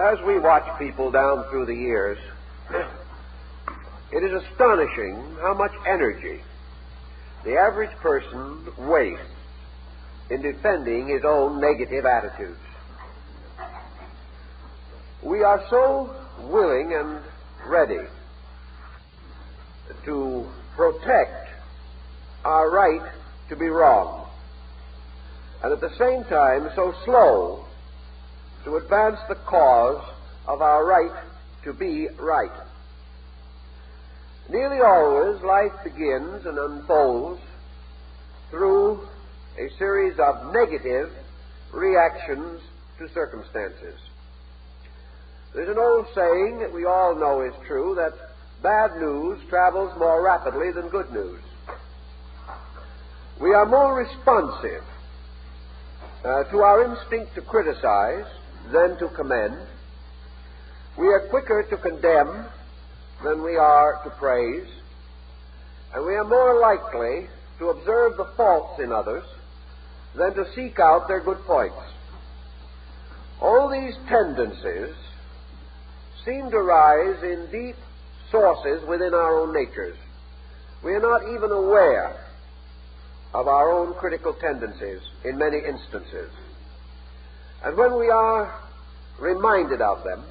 As we watch people down through the years, it is astonishing how much energy the average person wastes in defending his own negative attitudes. We are so willing and ready to protect our right to be wrong, and at the same time so slow to advance the cause of our right to be right. Nearly always life begins and unfolds through a series of negative reactions to circumstances. There's an old saying that we all know is true, that bad news travels more rapidly than good news. We are more responsive to our instinct to criticize than to commend. We are quicker to condemn than we are to praise, and we are more likely to observe the faults in others than to seek out their good points. All these tendencies seem to rise in deep sources within our own natures. We are not even aware of our own critical tendencies in many instances. And when we are reminded of them,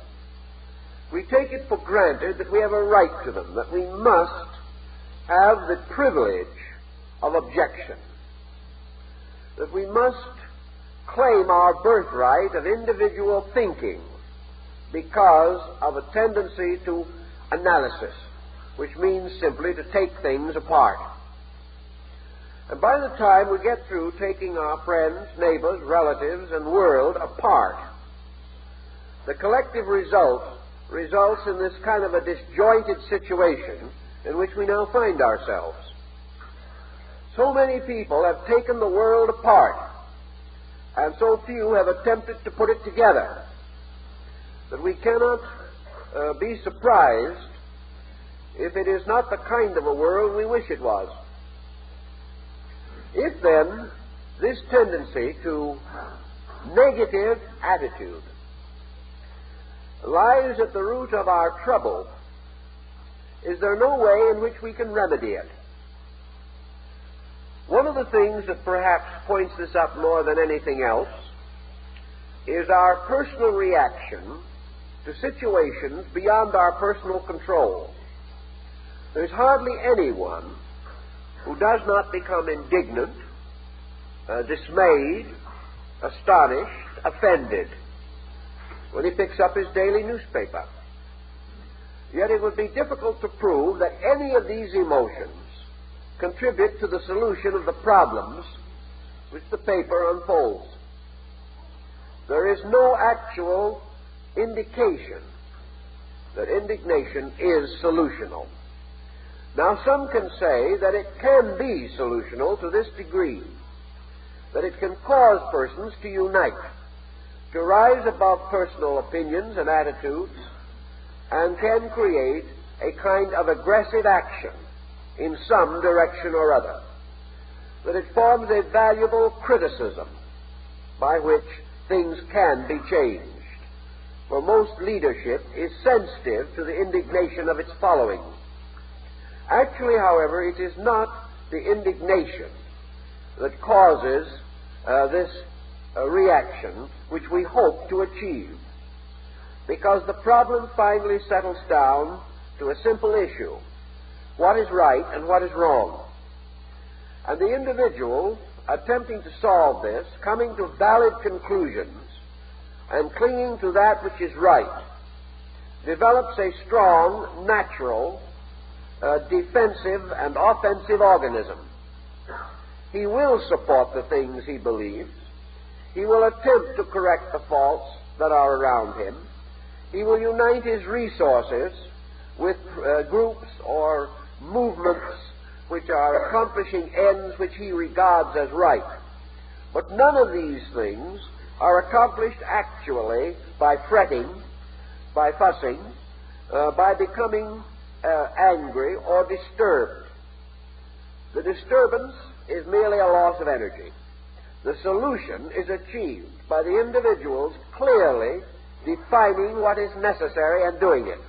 we take it for granted that we have a right to them, that we must have the privilege of objection, that we must claim our birthright of individual thinking because of a tendency to analysis, which means simply to take things apart. And by the time we get through taking our friends, neighbors, relatives, and world apart, the collective results in this kind of a disjointed situation in which we now find ourselves. So many people have taken the world apart, and so few have attempted to put it together, that we cannot be surprised if it is not the kind of a world we wish it was. If then this tendency to negative attitude lies at the root of our trouble, is there no way in which we can remedy it? One of the things that perhaps points this up more than anything else is our personal reaction to situations beyond our personal control. There's hardly anyone who does not become indignant, dismayed, astonished, offended when he picks up his daily newspaper. Yet it would be difficult to prove that any of these emotions contribute to the solution of the problems which the paper unfolds. There is no actual indication that indignation is solutional. Now, some can say that it can be solutional to this degree, that it can cause persons to unite, to rise above personal opinions and attitudes, and can create a kind of aggressive action in some direction or other, that it forms a valuable criticism by which things can be changed. For most leadership is sensitive to the indignation of its following. Actually, however, it is not the indignation that causes this reaction which we hope to achieve, because the problem finally settles down to a simple issue: what is right and what is wrong. And the individual, attempting to solve this, coming to valid conclusions and clinging to that which is right, develops a strong, natural, defensive and offensive organism. He will support the things he believes. He will attempt to correct the faults that are around him. He will unite his resources with groups or movements which are accomplishing ends which he regards as right. But none of these things are accomplished actually by fretting, by fussing, by becoming angry or disturbed. The disturbance is merely a loss of energy. The solution is achieved by the individual's clearly defining what is necessary and doing it.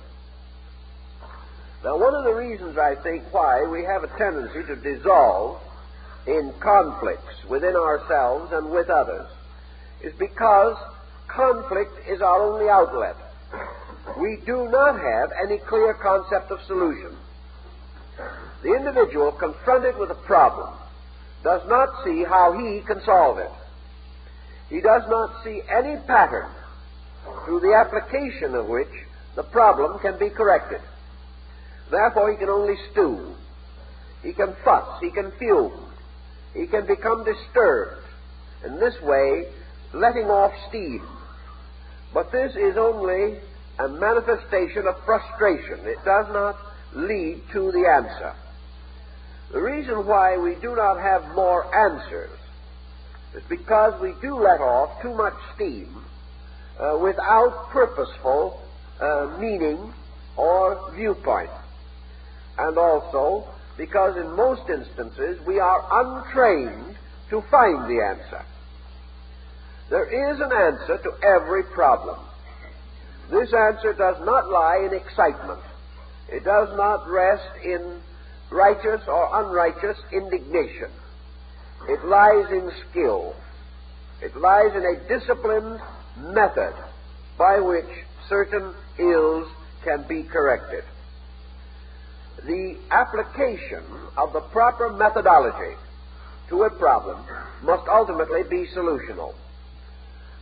Now, one of the reasons, I think, why we have a tendency to dissolve in conflicts within ourselves and with others is because conflict is our only outlet. We do not have any clear concept of solution. The individual confronted with a problem does not see how he can solve it. He does not see any pattern through the application of which the problem can be corrected. Therefore, he can only stew. He can fuss. He can fume. He can become disturbed, in this way letting off steam. But this is only a manifestation of frustration. It does not lead to the answer. The reason why we do not have more answers is because we do let off too much steam without purposeful meaning or viewpoint. And also because in most instances we are untrained to find the answer. There is an answer to every problem. This answer does not lie in excitement. It does not rest in righteous or unrighteous indignation. It lies in skill. It lies in a disciplined method by which certain ills can be corrected. The application of the proper methodology to a problem must ultimately be solutional.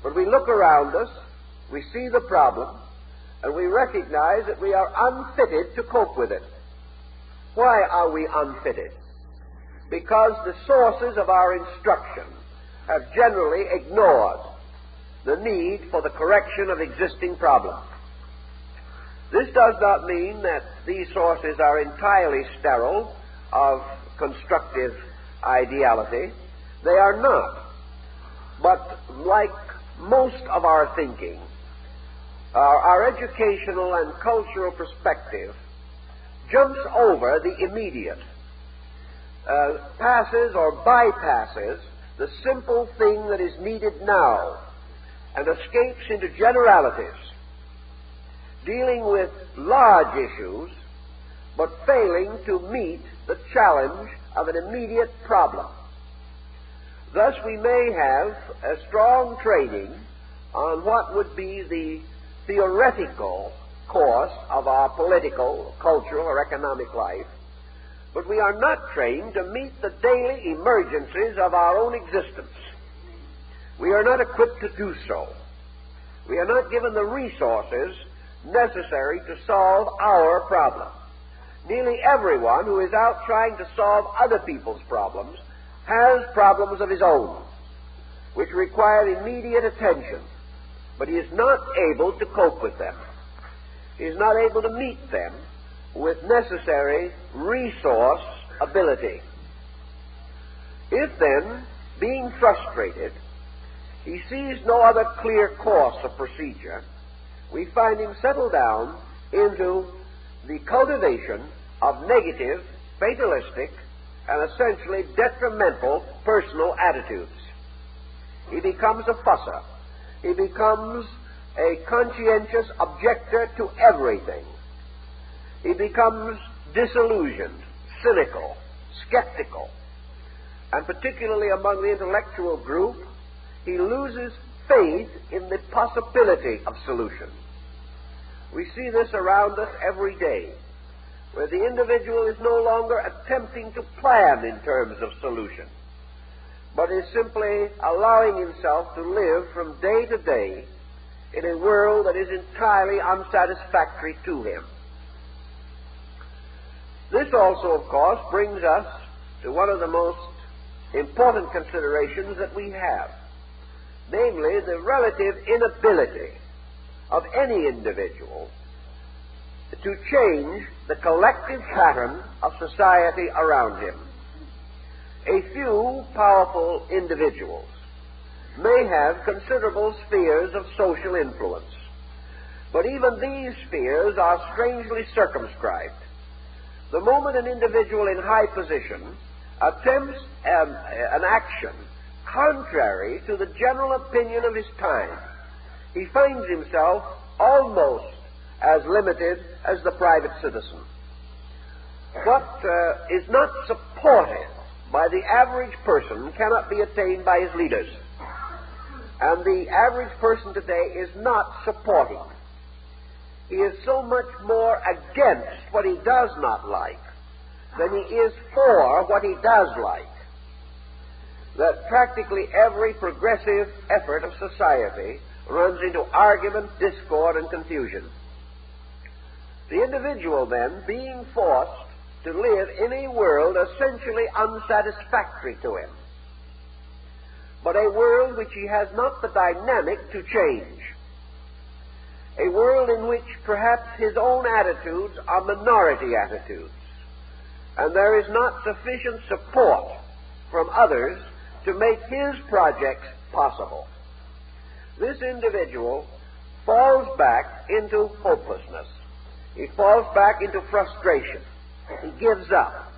But we look around us, we see the problem, and we recognize that we are unfitted to cope with it. Why are we unfitted? Because the sources of our instruction have generally ignored the need for the correction of existing problems. This does not mean that these sources are entirely sterile of constructive ideality. They are not. But like most of our thinking, our educational and cultural perspective jumps over the immediate, passes or bypasses the simple thing that is needed now, and escapes into generalities, dealing with large issues, but failing to meet the challenge of an immediate problem. Thus, we may have a strong training on what would be the theoretical course of our political, cultural, or economic life, but we are not trained to meet the daily emergencies of our own existence. We are not equipped to do so. We are not given the resources necessary to solve our problem. Nearly everyone who is out trying to solve other people's problems has problems of his own, which require immediate attention, but he is not able to cope with them. He is not able to meet them with necessary resource ability. If then, being frustrated, he sees no other clear course of procedure, we find him settle down into the cultivation of negative, fatalistic, and essentially detrimental personal attitudes. He becomes a fusser. He becomes a conscientious objector to everything. He becomes disillusioned, cynical, skeptical, and particularly among the intellectual group, he loses faith in the possibility of solution. We see this around us every day, where the individual is no longer attempting to plan in terms of solution, but is simply allowing himself to live from day to day in a world that is entirely unsatisfactory to him. This also, of course, brings us to one of the most important considerations that we have, namely the relative inability of any individual to change the collective pattern of society around him. A few powerful individuals may have considerable spheres of social influence, but even these spheres are strangely circumscribed. The moment an individual in high position attempts an action contrary to the general opinion of his time, he finds himself almost as limited as the private citizen. What is not supported by the average person cannot be attained by his leaders. And the average person today is not supporting. He is so much more against what he does not like than he is for what he does like, that practically every progressive effort of society runs into argument, discord, and confusion. The individual, then, being forced to live in a world essentially unsatisfactory to him, but a world which he has not the dynamic to change, a world in which perhaps his own attitudes are minority attitudes, and there is not sufficient support from others to make his projects possible. This individual falls back into hopelessness. He falls back into frustration. He gives up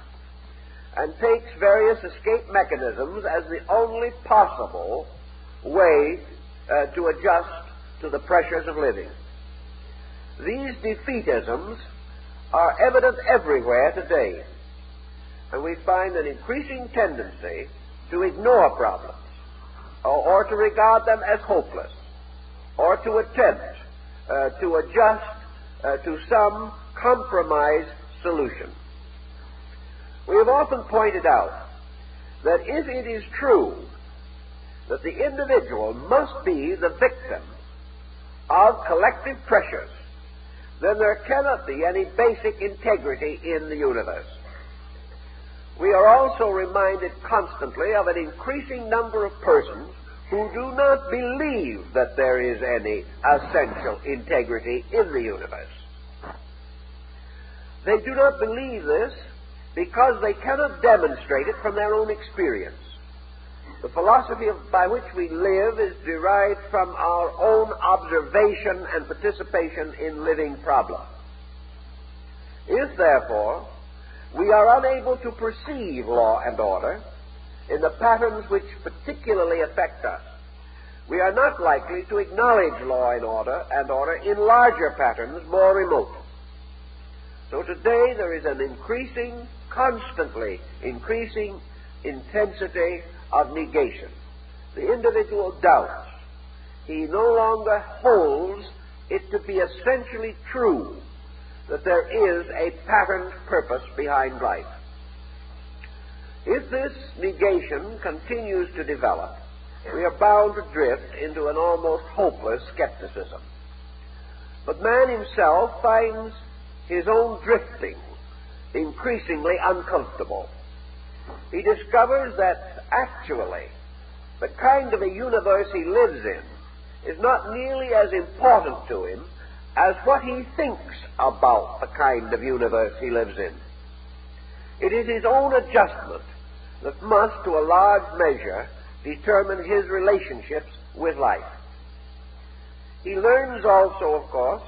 and takes various escape mechanisms as the only possible way to adjust to the pressures of living. These defeatisms are evident everywhere today, and we find an increasing tendency to ignore problems or to regard them as hopeless, or to attempt to adjust to some compromise solution. We have often pointed out that if it is true that the individual must be the victim of collective pressures, then there cannot be any basic integrity in the universe. We are also reminded constantly of an increasing number of persons who do not believe that there is any essential integrity in the universe. They do not believe this because they cannot demonstrate it from their own experience. The philosophy by which we live is derived from our own observation and participation in living problems. If, therefore, we are unable to perceive law and order in the patterns which particularly affect us, we are not likely to acknowledge law and order in larger patterns more remote. So today there is an constantly increasing intensity of negation. The individual doubts. He no longer holds it to be essentially true that there is a patterned purpose behind life. If this negation continues to develop, we are bound to drift into an almost hopeless skepticism. But man himself finds his own drifting increasingly uncomfortable. He discovers that actually the kind of a universe he lives in is not nearly as important to him as what he thinks about the kind of universe he lives in. It is his own adjustment that must, to a large measure, determine his relationships with life. He learns also, of course,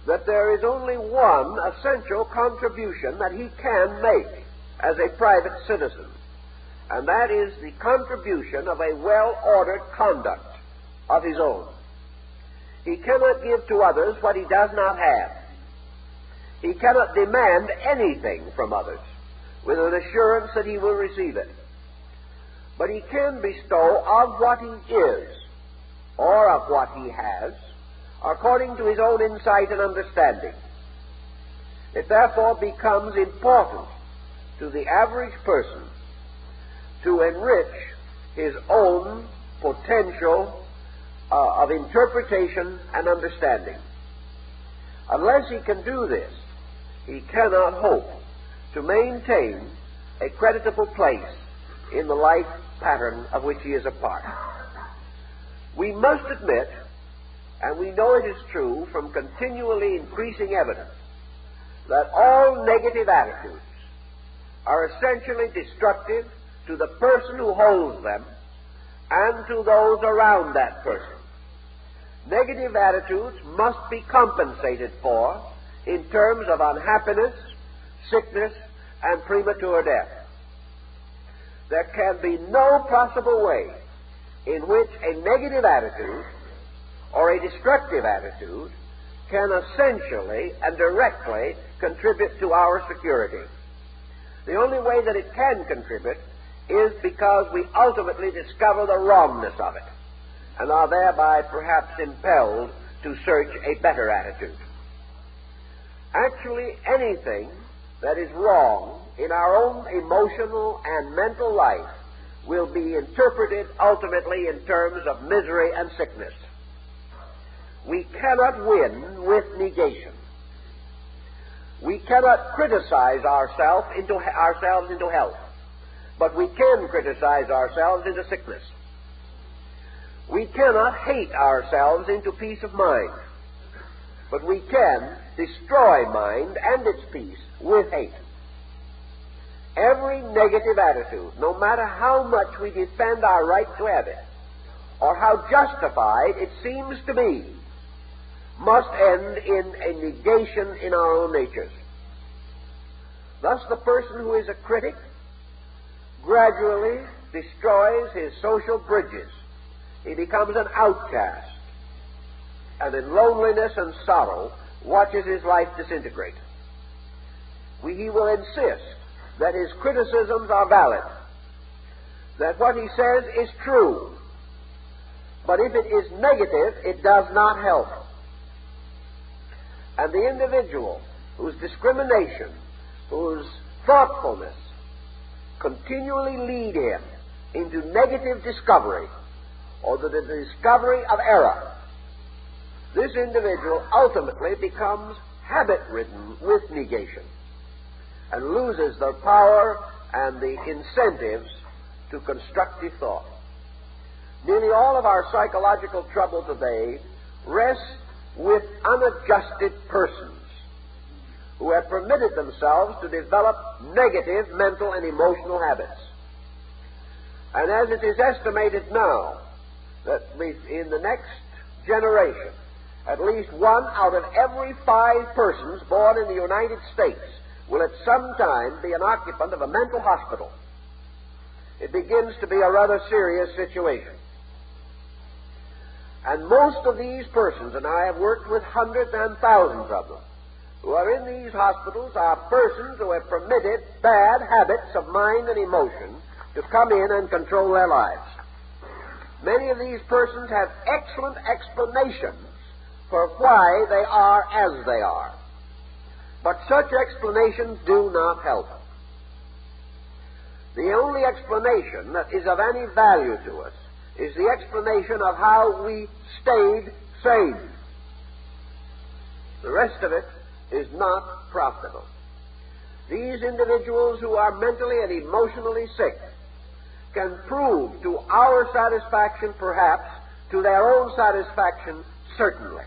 that there is only one essential contribution that he can make as a private citizen, and that is the contribution of a well-ordered conduct of his own. He cannot give to others what he does not have. He cannot demand anything from others with an assurance that he will receive it. But he can bestow of what he is or of what he has according to his own insight and understanding. It therefore becomes important to the average person to enrich his own potential of interpretation and understanding. Unless he can do this, he cannot hope to maintain a creditable place in the life pattern of which he is a part. We must admit, and we know it is true from continually increasing evidence, that all negative attitudes are essentially destructive to the person who holds them and to those around that person. Negative attitudes must be compensated for in terms of unhappiness, sickness, and premature death. There can be no possible way in which a negative attitude or a destructive attitude can essentially and directly contribute to our security. The only way that it can contribute is because we ultimately discover the wrongness of it and are thereby perhaps impelled to search a better attitude. Actually, anything that is wrong in our own emotional and mental life will be interpreted ultimately in terms of misery and sickness. We cannot win with negation. We cannot criticize ourselves into health, but we can criticize ourselves into sickness. We cannot hate ourselves into peace of mind, but we can destroy mind and its peace with hate. Every negative attitude, no matter how much we defend our right to have it, or how justified it seems to be, must end in a negation in our own natures. Thus, the person who is a critic gradually destroys his social bridges. He becomes an outcast, and in loneliness and sorrow watches his life disintegrate. He will insist that his criticisms are valid, that what he says is true, but if it is negative, it does not help. And the individual whose discrimination, whose thoughtfulness continually lead him into negative discovery or the discovery of error, this individual ultimately becomes habit-ridden with negation and loses the power and the incentives to constructive thought. Nearly all of our psychological trouble today rests with unadjusted persons who have permitted themselves to develop negative mental and emotional habits. And as it is estimated now that in the next generation, at least 1 out of every 5 persons born in the United States will at some time be an occupant of a mental hospital. It begins to be a rather serious situation. And most of these persons, and I have worked with hundreds and thousands of them, who are in these hospitals are persons who have permitted bad habits of mind and emotion to come in and control their lives. Many of these persons have excellent explanations for why they are as they are. But such explanations do not help. The only explanation that is of any value to us is the explanation of how we stayed sane. The rest of it is not profitable. These individuals who are mentally and emotionally sick can prove to our satisfaction, perhaps, to their own satisfaction, certainly,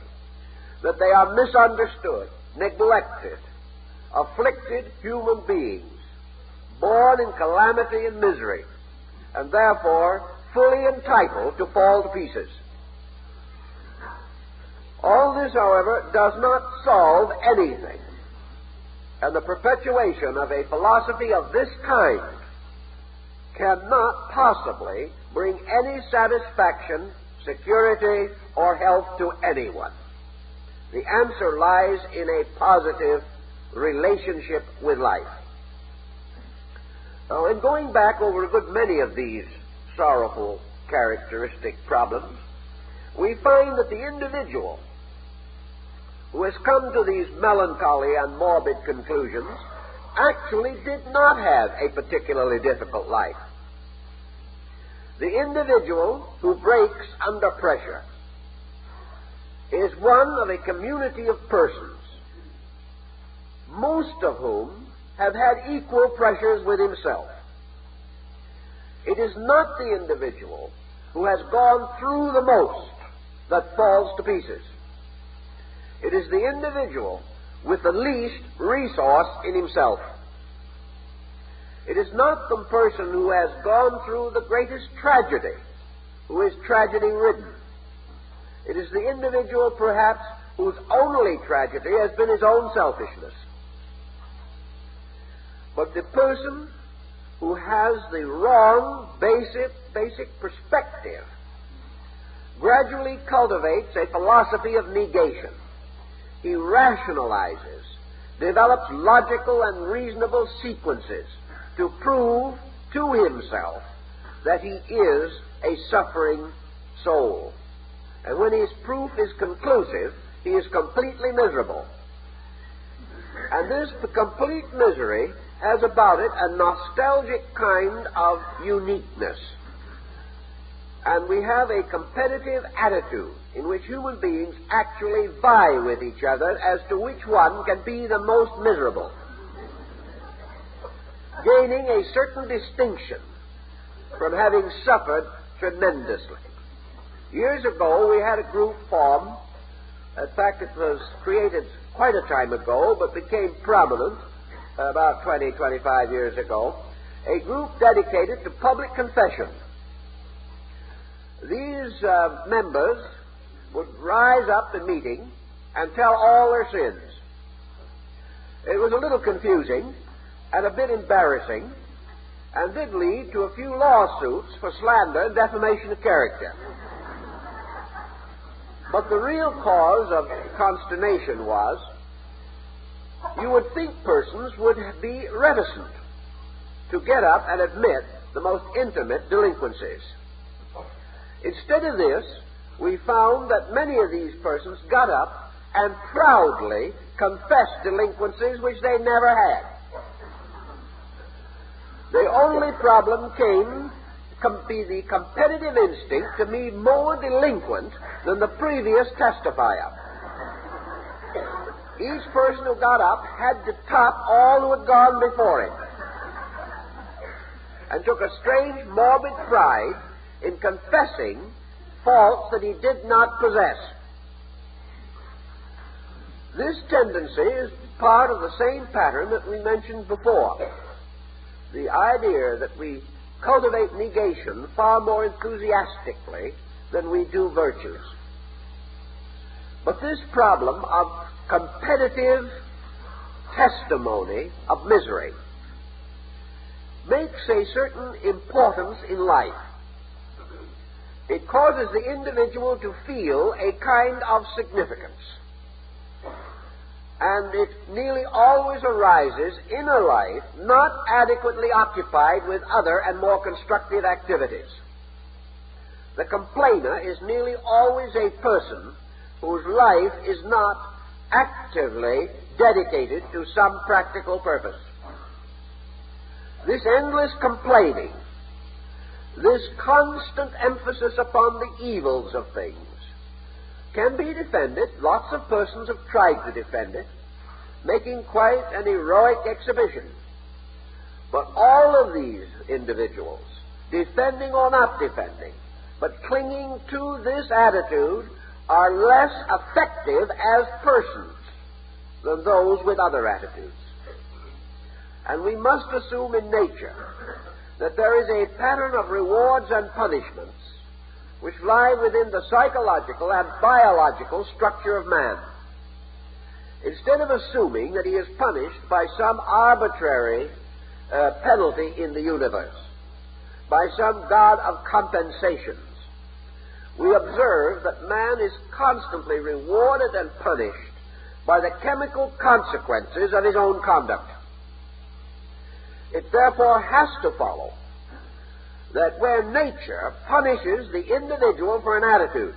that they are misunderstood, neglected, afflicted human beings, born in calamity and misery, and therefore fully entitled to fall to pieces. All this, however, does not solve anything, and the perpetuation of a philosophy of this kind cannot possibly bring any satisfaction, security, or health to anyone. The answer lies in a positive relationship with life. Now, in going back over a good many of these sorrowful characteristic problems, we find that the individual who has come to these melancholy and morbid conclusions actually did not have a particularly difficult life. The individual who breaks under pressure is one of a community of persons, most of whom have had equal pressures with himself. It is not the individual who has gone through the most that falls to pieces. It is the individual with the least resource in himself. It is not the person who has gone through the greatest tragedy who is tragedy-ridden. It is the individual, perhaps, whose only tragedy has been his own selfishness. But the person who has the wrong basic perspective gradually cultivates a philosophy of negation. He rationalizes, develops logical and reasonable sequences to prove to himself that he is a suffering soul. And when his proof is conclusive, he is completely miserable. And this complete misery has about it a nostalgic kind of uniqueness. And we have a competitive attitude in which human beings actually vie with each other as to which one can be the most miserable, gaining a certain distinction from having suffered tremendously. Years ago, we had a group formed. In fact, it was created quite a time ago, but became prominent about 20, 25 years ago, a group dedicated to public confession. These members would rise up in meeting and tell all their sins. It was a little confusing and a bit embarrassing, and did lead to a few lawsuits for slander and defamation of character. But the real cause of consternation was, you would think persons would be reticent to get up and admit the most intimate delinquencies. Instead of this, we found that many of these persons got up and proudly confessed delinquencies which they never had. The only problem came be the competitive instinct to be more delinquent than the previous testifier. Each person who got up had to top all who had gone before him, and took a strange morbid pride in confessing faults that he did not possess. This tendency is part of the same pattern that we mentioned before. The idea that we cultivate negation far more enthusiastically than we do virtues. But this problem of competitive testimony of misery makes a certain importance in life. It causes the individual to feel a kind of significance. And it nearly always arises in a life not adequately occupied with other and more constructive activities. The complainer is nearly always a person whose life is not actively dedicated to some practical purpose. This endless complaining, this constant emphasis upon the evils of things, can be defended. Lots of persons have tried to defend it, making quite an heroic exhibition. But all of these individuals, defending or not defending, but clinging to this attitude, are less effective as persons than those with other attitudes. And we must assume in nature that there is a pattern of rewards and punishments which lie within the psychological and biological structure of man. Instead of assuming that he is punished by some arbitrary penalty in the universe, by some god of compensations, we observe that man is constantly rewarded and punished by the chemical consequences of his own conduct. It therefore has to follow that where nature punishes the individual for an attitude,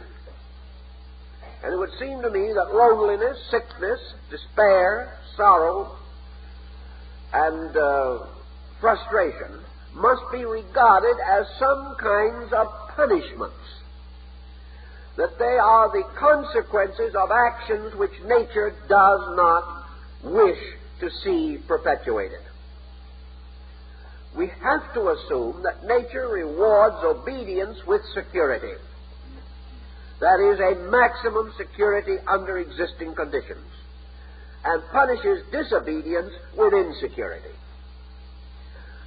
and it would seem to me that loneliness, sickness, despair, sorrow, and frustration must be regarded as some kinds of punishments, that they are the consequences of actions which nature does not wish to see perpetuated. We have to assume that nature rewards obedience with security. That is, a maximum security under existing conditions, and punishes disobedience with insecurity.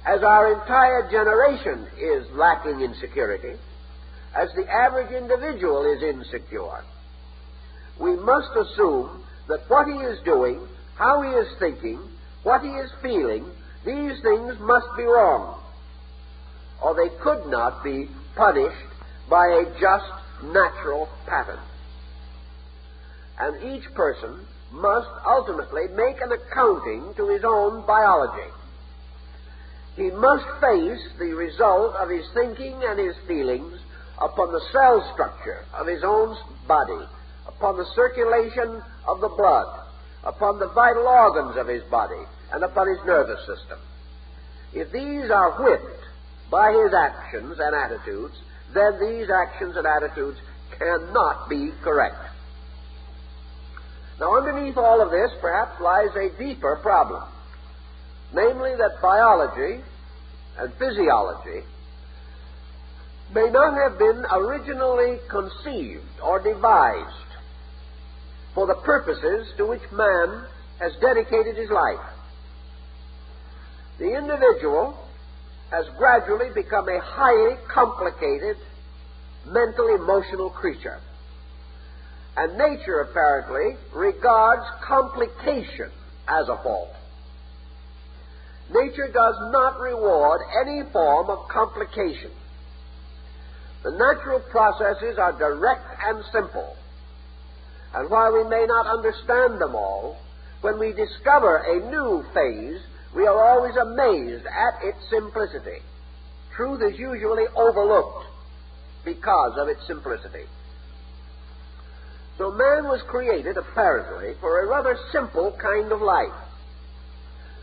As our entire generation is lacking in security, as the average individual is insecure, we must assume that what he is doing, how he is thinking, what he is feeling, these things must be wrong, or they could not be punished by a just natural pattern. And each person must ultimately make an accounting to his own biology. He must face the result of his thinking and his feelings upon the cell structure of his own body, upon the circulation of the blood, upon the vital organs of his body, and upon his nervous system. If these are whipped by his actions and attitudes, then these actions and attitudes cannot be correct. Now, underneath all of this, perhaps, lies a deeper problem, namely that biology and physiology may not have been originally conceived or devised for the purposes to which man has dedicated his life. The individual has gradually become a highly complicated mental, emotional creature. And nature, apparently, regards complication as a fault. Nature does not reward any form of complication. The natural processes are direct and simple. And while we may not understand them all, when we discover a new phase, we are always amazed at its simplicity. Truth is usually overlooked because of its simplicity. So man was created, apparently, for a rather simple kind of life.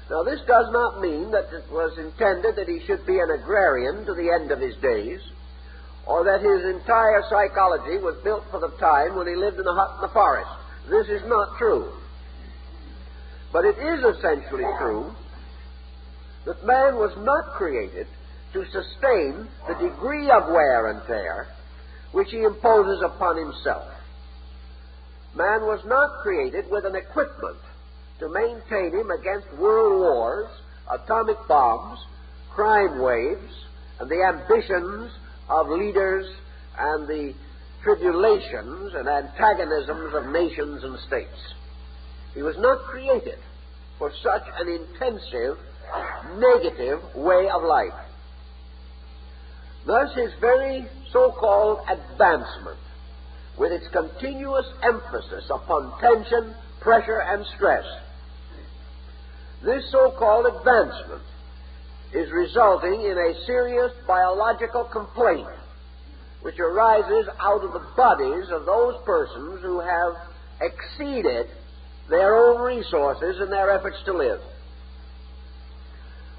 Now, this does not mean that it was intended that he should be an agrarian to the end of his days, or that his entire psychology was built for the time when he lived in a hut in the forest. This is not true. But it is essentially true that man was not created to sustain the degree of wear and tear which he imposes upon himself. Man was not created with an equipment to maintain him against world wars, atomic bombs, crime waves, and the ambitions of leaders and the tribulations and antagonisms of nations and states. He was not created for such an intensive, negative way of life. Thus, his very so-called advancement, with its continuous emphasis upon tension, pressure, and stress, this so-called advancement is resulting in a serious biological complaint which arises out of the bodies of those persons who have exceeded their own resources in their efforts to live.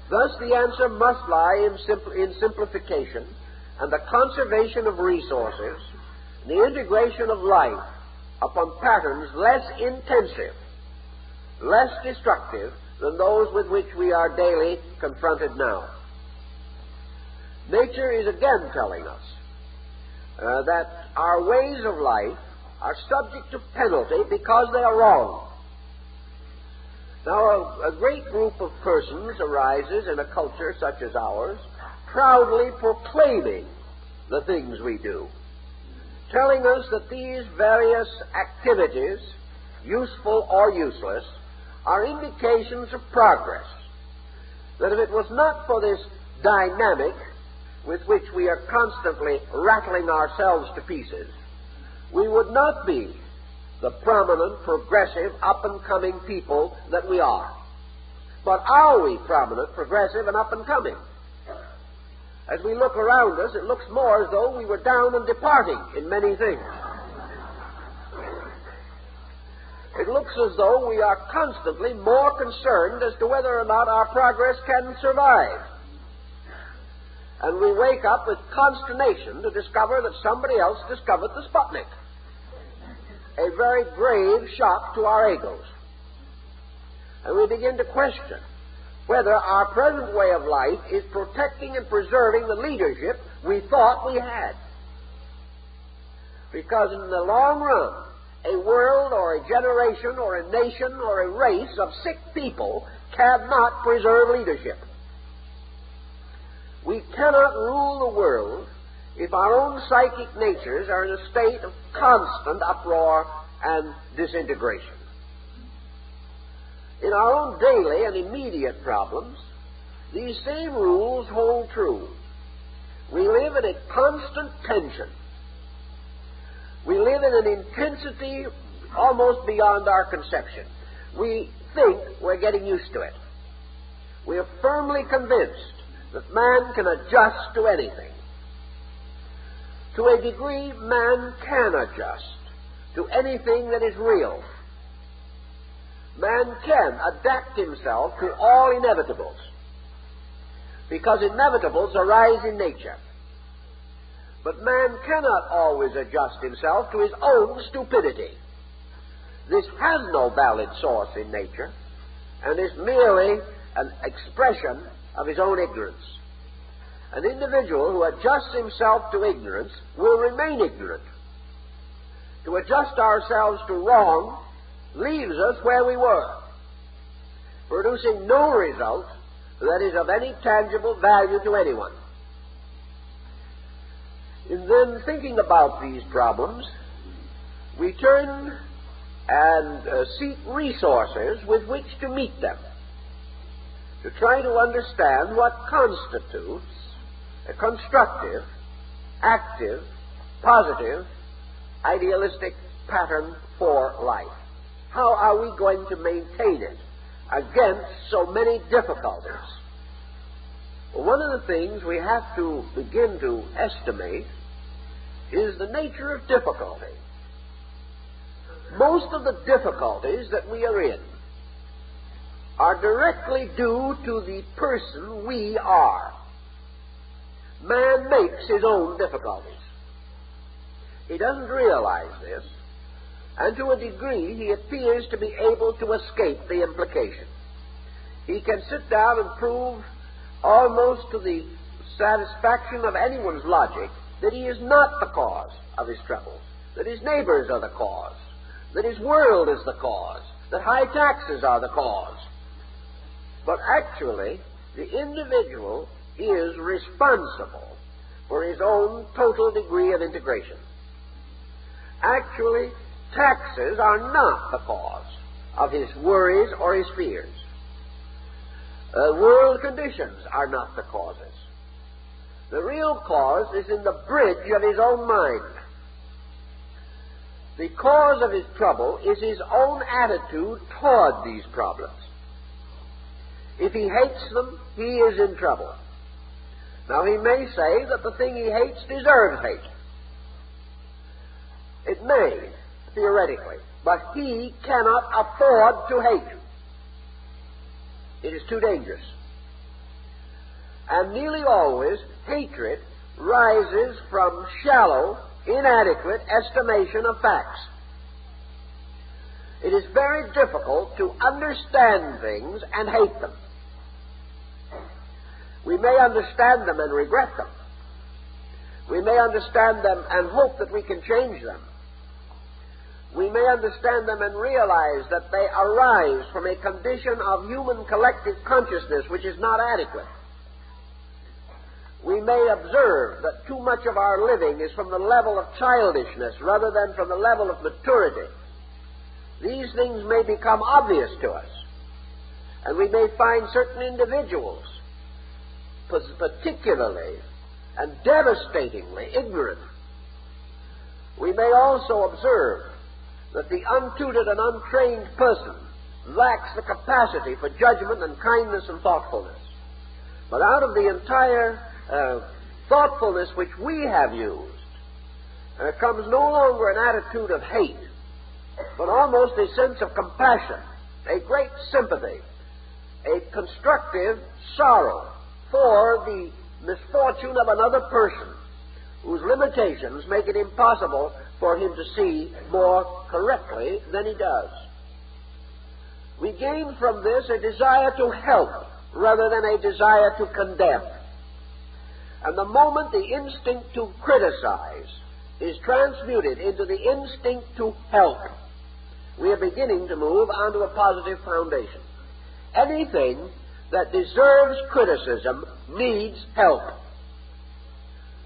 Thus, the answer must lie in simplification and the conservation of resources, the integration of life upon patterns less intensive, less destructive than those with which we are daily confronted now. Nature is again telling us that our ways of life are subject to penalty because they are wrong. Now, a great group of persons arises in a culture such as ours, proudly proclaiming the things we do, telling us that these various activities, useful or useless, are indications of progress. That if it was not for this dynamic with which we are constantly rattling ourselves to pieces, we would not be the prominent, progressive, up-and-coming people that we are. But are we prominent, progressive, and up-and-coming? As we look around us, it looks more as though we were down and departing in many things. It looks as though we are constantly more concerned as to whether or not our progress can survive. And we wake up with consternation to discover that somebody else discovered the Sputnik. A very grave shock to our egos. And we begin to question whether our present way of life is protecting and preserving the leadership we thought we had. Because in the long run, a world or a generation or a nation or a race of sick people cannot preserve leadership. We cannot rule the world if our own psychic natures are in a state of constant uproar and disintegration. In our own daily and immediate problems, these same rules hold true. We live in a constant tension. We live in an intensity almost beyond our conception. We think we're getting used to it. We are firmly convinced that man can adjust to anything. To a degree, man can adjust to anything that is real. Man can adapt himself to all inevitables, because inevitables arise in nature. But man cannot always adjust himself to his own stupidity. This has no valid source in nature, and is merely an expression of his own ignorance. An individual who adjusts himself to ignorance will remain ignorant. To adjust ourselves to wrong leaves us where we were, producing no result that is of any tangible value to anyone. In then thinking about these problems, we turn and seek resources with which to meet them, to try to understand what constitutes a constructive, active, positive, idealistic pattern for life. How are we going to maintain it against so many difficulties? Well, one of the things we have to begin to estimate is the nature of difficulty. Most of the difficulties that we are in are directly due to the person we are. Man makes his own difficulties. He doesn't realize this, and to a degree he appears to be able to escape the implication. He can sit down and prove almost to the satisfaction of anyone's logic that he is not the cause of his troubles, that his neighbors are the cause, that his world is the cause, that high taxes are the cause. But actually, the individual is responsible for his own total degree of integration. Actually, taxes are not the cause of his worries or his fears. World conditions are not the causes. The real cause is in the bridge of his own mind. The cause of his trouble is his own attitude toward these problems. If he hates them, he is in trouble. Now, he may say that the thing he hates deserves hate. It may, theoretically, but he cannot afford to hate. It is too dangerous. And nearly always, hatred rises from shallow, inadequate estimation of facts. It is very difficult to understand things and hate them. We may understand them and regret them. We may understand them and hope that we can change them. We may understand them and realize that they arise from a condition of human collective consciousness which is not adequate. We may observe that too much of our living is from the level of childishness rather than from the level of maturity. These things may become obvious to us, and we may find certain individuals particularly and devastatingly ignorant. We may also observe that the untutored and untrained person lacks the capacity for judgment and kindness and thoughtfulness. But out of the entire thoughtfulness which we have used, comes no longer an attitude of hate, but almost a sense of compassion, a great sympathy, a constructive sorrow for the misfortune of another person whose limitations make it impossible for him to see more correctly than he does. We gain from this a desire to help rather than a desire to condemn. And the moment the instinct to criticize is transmuted into the instinct to help, we are beginning to move onto a positive foundation. Anything that deserves criticism needs help.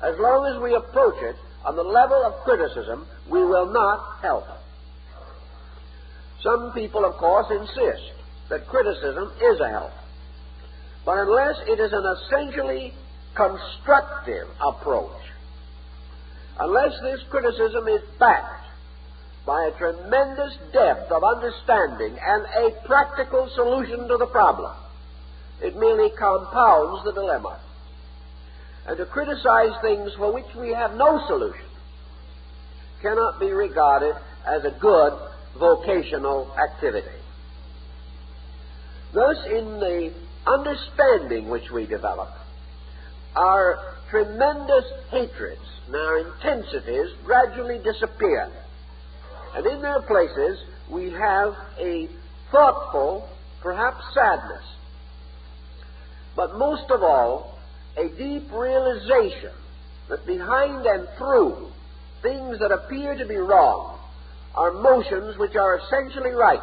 As long as we approach it on the level of criticism, we will not help. Some people, of course, insist that criticism is a help. But unless it is an essentially constructive approach, unless this criticism is backed by a tremendous depth of understanding and a practical solution to the problem, it merely compounds the dilemma. And to criticize things for which we have no solution cannot be regarded as a good vocational activity. Thus, in the understanding which we develop, our tremendous hatreds and our intensities gradually disappear. And in their places, we have a thoughtful, perhaps sadness, but most of all, a deep realization that behind and through things that appear to be wrong are motions which are essentially right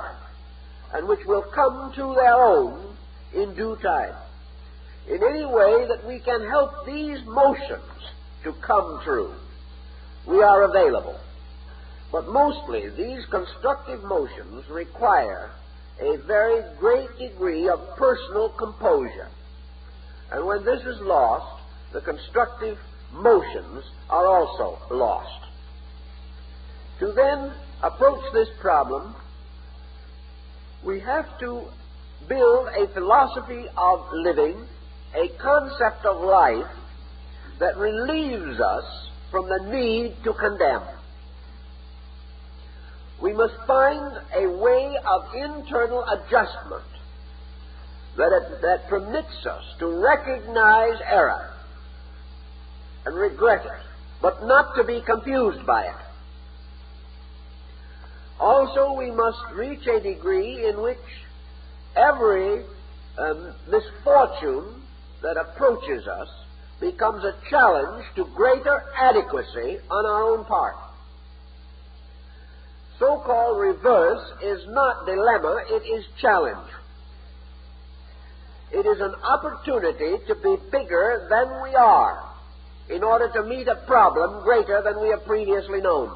and which will come to their own in due time. In any way that we can help these motions to come true, we are available. But mostly these constructive motions require a very great degree of personal composure. And when this is lost, the constructive motions are also lost. To then approach this problem, we have to build a philosophy of living, a concept of life that relieves us from the need to condemn. We must find a way of internal adjustment that permits us to recognize error and regret it, but not to be confused by it. Also, we must reach a degree in which every misfortune that approaches us becomes a challenge to greater adequacy on our own part. So-called reverse is not dilemma, it is challenge. It is an opportunity to be bigger than we are in order to meet a problem greater than we have previously known.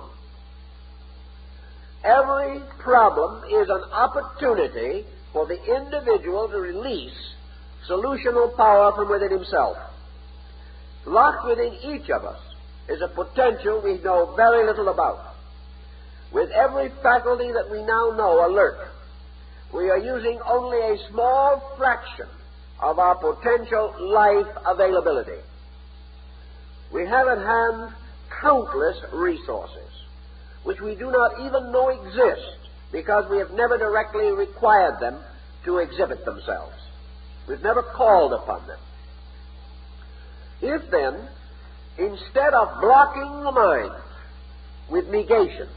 Every problem is an opportunity for the individual to release solutional power from within himself. Locked within each of us is a potential we know very little about. With every faculty that we now know alert, we are using only a small fraction of our potential life availability. We have at hand countless resources which we do not even know exist because we have never directly required them to exhibit themselves. We've never called upon them. If then, instead of blocking the mind with negations,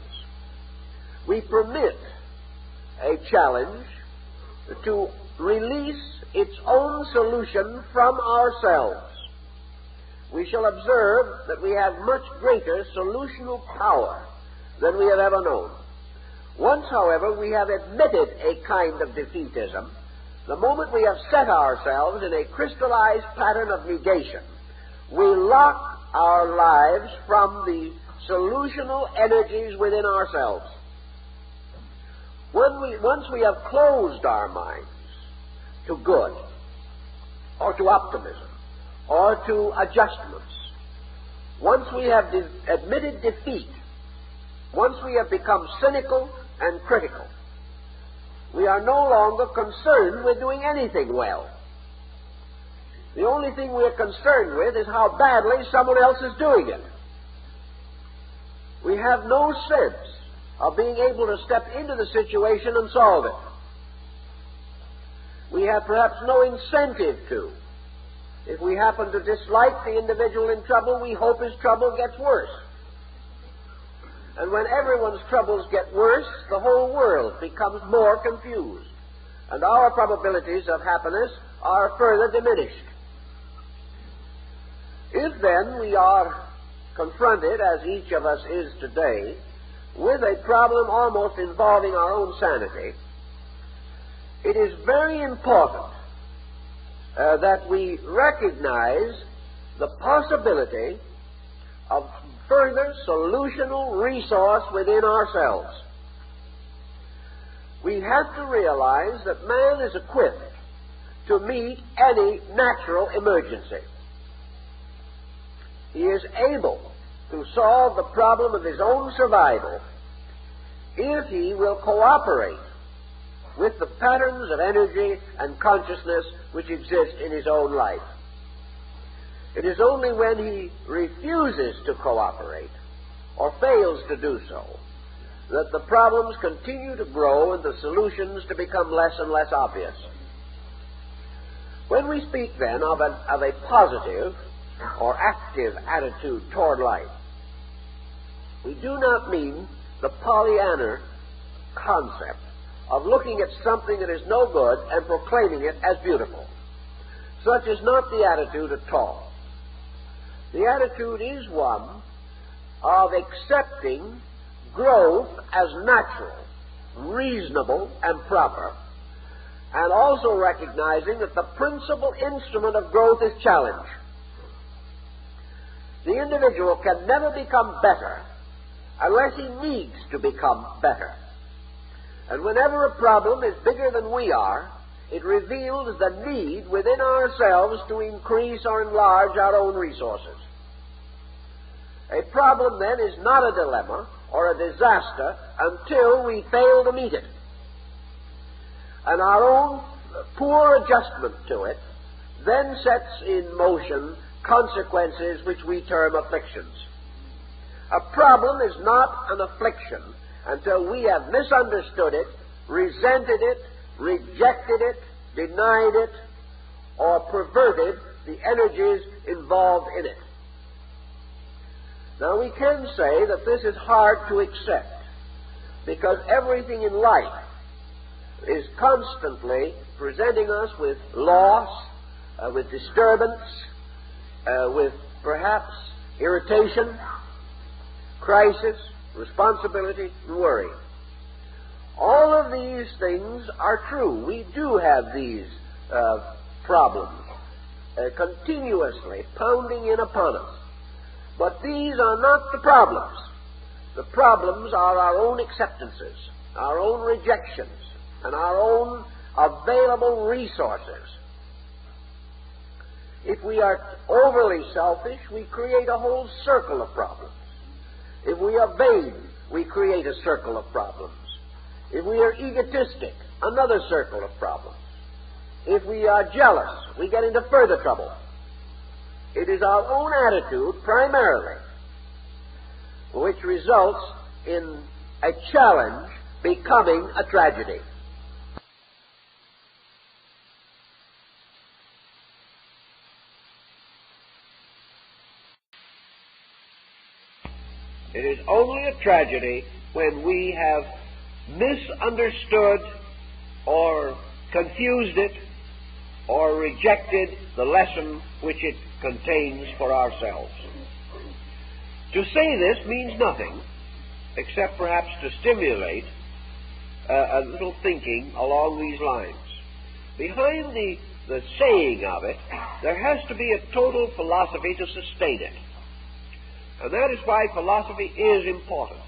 we permit a challenge to release its own solution from ourselves, we shall observe that we have much greater solutional power than we have ever known. Once, however, we have admitted a kind of defeatism, the moment we have set ourselves in a crystallized pattern of negation, we lock our lives from the solutional energies within ourselves. Once we have closed our minds to good, or to optimism, or to adjustments, once we have admitted defeat, once we have become cynical and critical, we are no longer concerned with doing anything well. The only thing we are concerned with is how badly someone else is doing it. We have no sense of being able to step into the situation and solve it. We have perhaps no incentive to. If we happen to dislike the individual in trouble, we hope his trouble gets worse. And when everyone's troubles get worse, the whole world becomes more confused, and our probabilities of happiness are further diminished. If then we are confronted, as each of us is today, with a problem almost involving our own sanity, it is very important that we recognize the possibility of further solutional resource within ourselves. We have to realize that man is equipped to meet any natural emergency. He is able to solve the problem of his own survival if he will cooperate with the patterns of energy and consciousness which exist in his own life. It is only when he refuses to cooperate or fails to do so that the problems continue to grow and the solutions to become less and less obvious. When we speak then of a positive or active attitude toward life, we do not mean the Pollyanna concept of looking at something that is no good and proclaiming it as beautiful. Such is not the attitude at all. The attitude is one of accepting growth as natural, reasonable, and proper, and also recognizing that the principal instrument of growth is challenge. The individual can never become better unless he needs to become better. And whenever a problem is bigger than we are, it reveals the need within ourselves to increase or enlarge our own resources. A problem, then, is not a dilemma or a disaster until we fail to meet it. And our own poor adjustment to it then sets in motion consequences which we term afflictions. A problem is not an affliction until we have misunderstood it, resented it, rejected it, denied it, or perverted the energies involved in it. Now, we can say that this is hard to accept because everything in life is constantly presenting us with loss, with disturbance, with perhaps irritation, crisis, responsibility, and worry. All of these things are true. We do have these problems continuously pounding in upon us. But these are not the problems. The problems are our own acceptances, our own rejections, and our own available resources. If we are overly selfish, we create a whole circle of problems. If we are vain, we create a circle of problems. If we are egotistic, another circle of problems. If we are jealous, we get into further trouble. It is our own attitude, primarily, which results in a challenge becoming a tragedy. It is only a tragedy when we have misunderstood or confused it or rejected the lesson which it contains for ourselves. To say this means nothing except perhaps to stimulate a little thinking along these lines. Behind the saying of it, there has to be a total philosophy to sustain it. And that is why philosophy is important.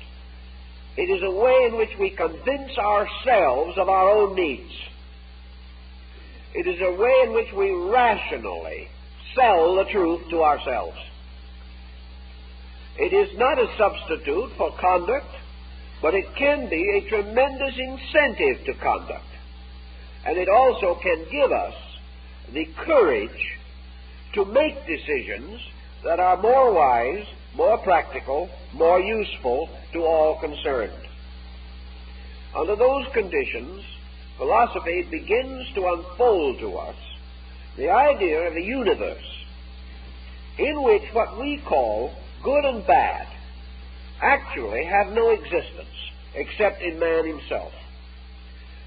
It is a way in which we convince ourselves of our own needs. It is a way in which we rationally sell the truth to ourselves. It is not a substitute for conduct, but it can be a tremendous incentive to conduct. And it also can give us the courage to make decisions that are more wise, more practical, more useful to all concerned. Under those conditions, philosophy begins to unfold to us the idea of a universe in which what we call good and bad actually have no existence except in man himself.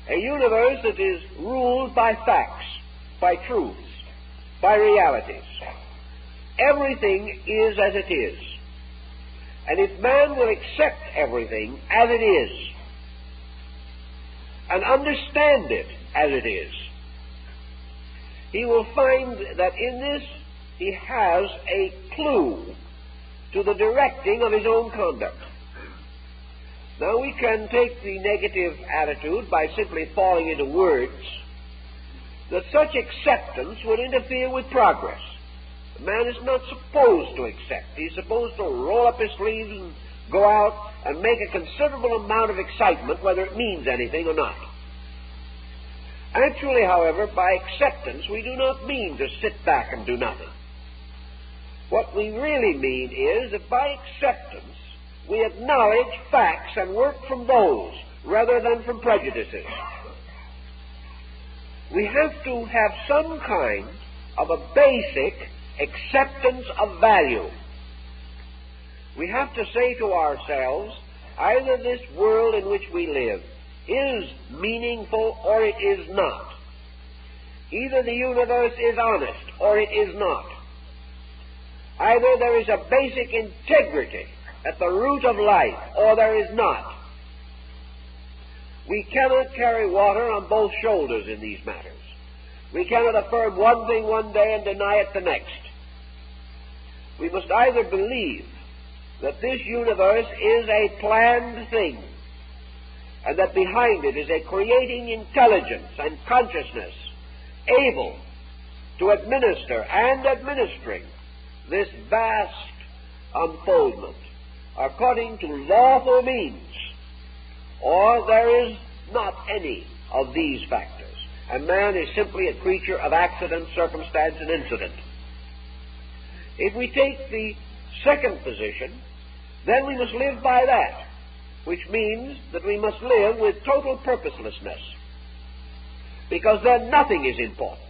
A universe that is ruled by facts, by truths, by realities. Everything is as it is. And if man will accept everything as it is and understand it as it is, he will find that in this he has a clue to the directing of his own conduct. Now we can take the negative attitude by simply falling into words that such acceptance would interfere with progress. A man is not supposed to accept. He's supposed to roll up his sleeves and go out and make a considerable amount of excitement, whether it means anything or not. Actually, however, by acceptance, we do not mean to sit back and do nothing. What we really mean is that by acceptance, we acknowledge facts and work from those rather than from prejudices. We have to have some kind of a basic acceptance of value. We have to say to ourselves, either this world in which we live is meaningful or it is not. Either the universe is honest or it is not. Either there is a basic integrity at the root of life or there is not. We cannot carry water on both shoulders in these matters. We cannot affirm one thing one day and deny it the next. We must either believe that this universe is a planned thing, and that behind it is a creating intelligence and consciousness able to administer and administering this vast unfoldment according to lawful means, or there is not any of these factors, and man is simply a creature of accident, circumstance, and incident. If we take the second position, then we must live by that, which means that we must live with total purposelessness, because then nothing is important.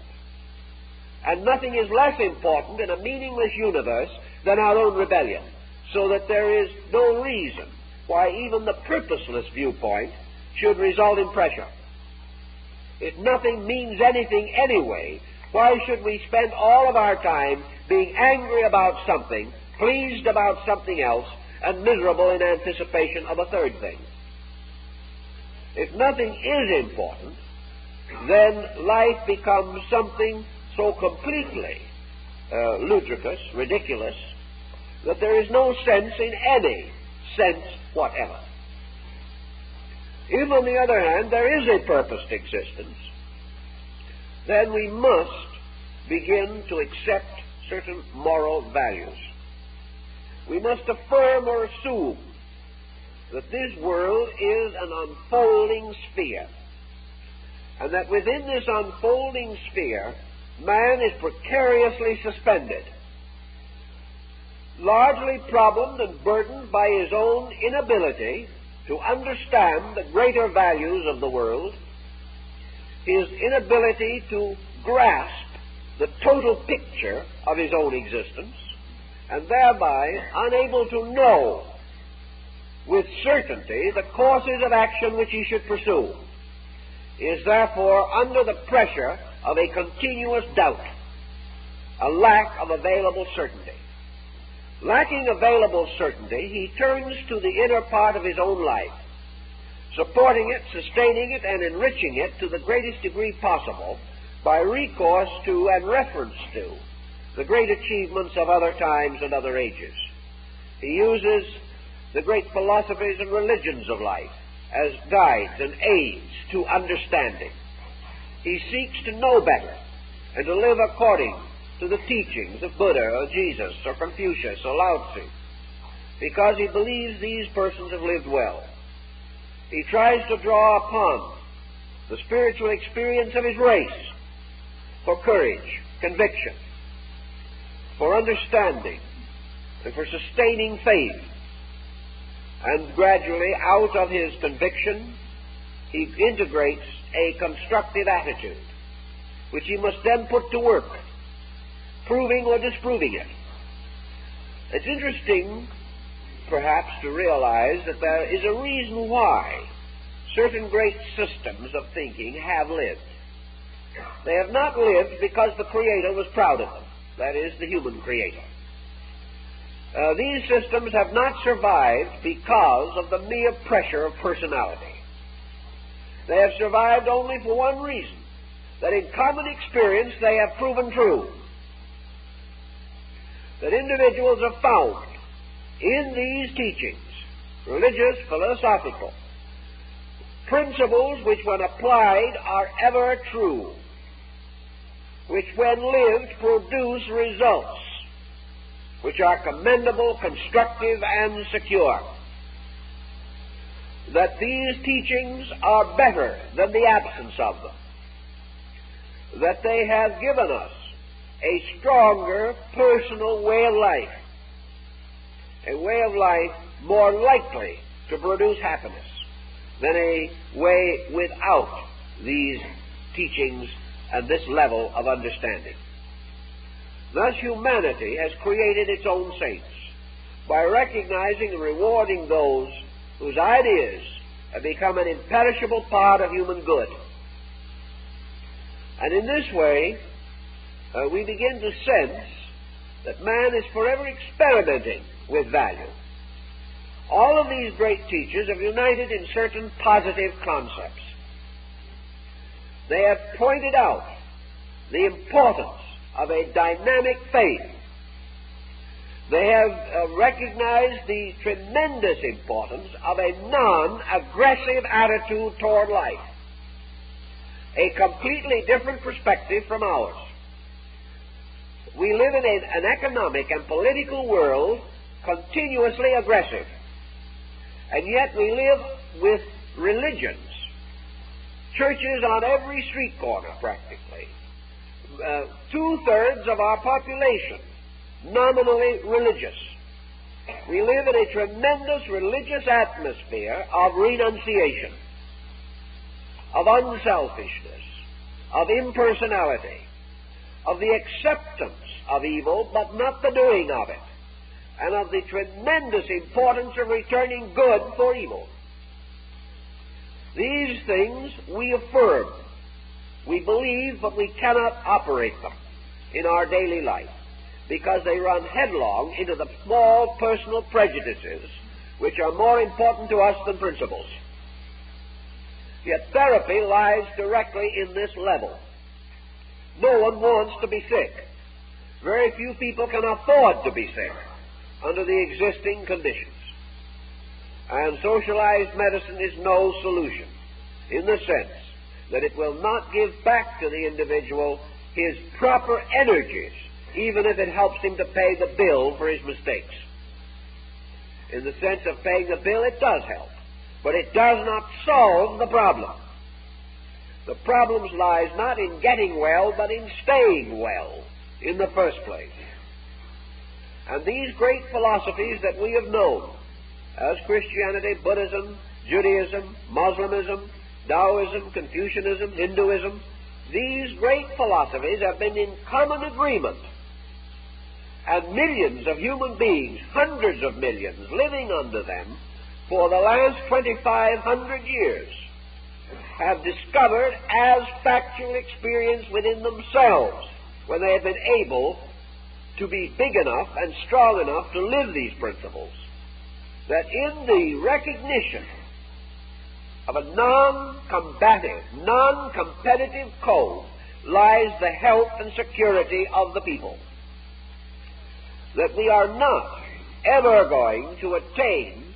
And nothing is less important in a meaningless universe than our own rebellion, so that there is no reason why even the purposeless viewpoint should result in pressure. If nothing means anything anyway, why should we spend all of our time being angry about something, pleased about something else, and miserable in anticipation of a third thing? If nothing is important, then life becomes something so completely ludicrous, ridiculous, that there is no sense in any sense whatever. If, on the other hand, there is a purposed existence, then we must begin to accept certain moral values. We must affirm or assume that this world is an unfolding sphere, and that within this unfolding sphere, man is precariously suspended, largely problemed and burdened by his own inability to understand the greater values of the world, his inability to grasp the total picture of his own existence, and thereby unable to know with certainty the courses of action which he should pursue, is therefore under the pressure of a continuous doubt, a lack of available certainty. Lacking available certainty, he turns to the inner part of his own life, supporting it, sustaining it, and enriching it to the greatest degree possible by recourse to and reference to the great achievements of other times and other ages. He uses the great philosophies and religions of life as guides and aids to understanding. He seeks to know better and to live according to the teachings of Buddha or Jesus or Confucius or Lao Tzu, because he believes these persons have lived well. He tries to draw upon the spiritual experience of his race for courage, conviction, for understanding, and for sustaining faith. And gradually, out of his conviction, he integrates a constructive attitude, which he must then put to work, proving or disproving it. It's interesting, perhaps, to realize that there is a reason why certain great systems of thinking have lived. They have not lived because the Creator was proud of them, that is, the human Creator. These systems have not survived because of the mere pressure of personality. They have survived only for one reason, that in common experience they have proven true. That individuals have found in these teachings, religious, philosophical, principles which when applied are ever true, which when lived produce results which are commendable, constructive, and secure. That these teachings are better than the absence of them. That they have given us a stronger personal way of life, a way of life more likely to produce happiness than a way without these teachings and this level of understanding. Thus humanity has created its own saints by recognizing and rewarding those whose ideas have become an imperishable part of human good. And in this way, we begin to sense that man is forever experimenting with value. All of these great teachers have united in certain positive concepts. They have pointed out the importance of a dynamic faith. They have recognized the tremendous importance of a non-aggressive attitude toward life, a completely different perspective from ours. We live in an economic and political world continuously aggressive, and yet we live with religions, churches on every street corner practically. Two-thirds of our population nominally religious. We live in a tremendous religious atmosphere of renunciation, of unselfishness, of impersonality, of the acceptance of evil but not the doing of it, and of the tremendous importance of returning good for evil. These things we affirm. We believe, but we cannot operate them in our daily life because they run headlong into the small personal prejudices which are more important to us than principles. Yet therapy lies directly in this level. No one wants to be sick. Very few people can afford to be sick under the existing conditions. And socialized medicine is no solution in the sense that it will not give back to the individual his proper energies, even if it helps him to pay the bill for his mistakes. In the sense of paying the bill, it does help, but it does not solve the problem. The problem lies not in getting well, but in staying well in the first place. And these great philosophies that we have known, as Christianity, Buddhism, Judaism, Muslimism, Taoism, Confucianism, Hinduism, these great philosophies have been in common agreement. And millions of human beings, hundreds of millions, living under them for the last 2,500 years, have discovered as factual experience within themselves when they have been able to be big enough and strong enough to live these principles, that in the recognition of a non-combative, non-competitive code lies the health and security of the people. That we are not ever going to attain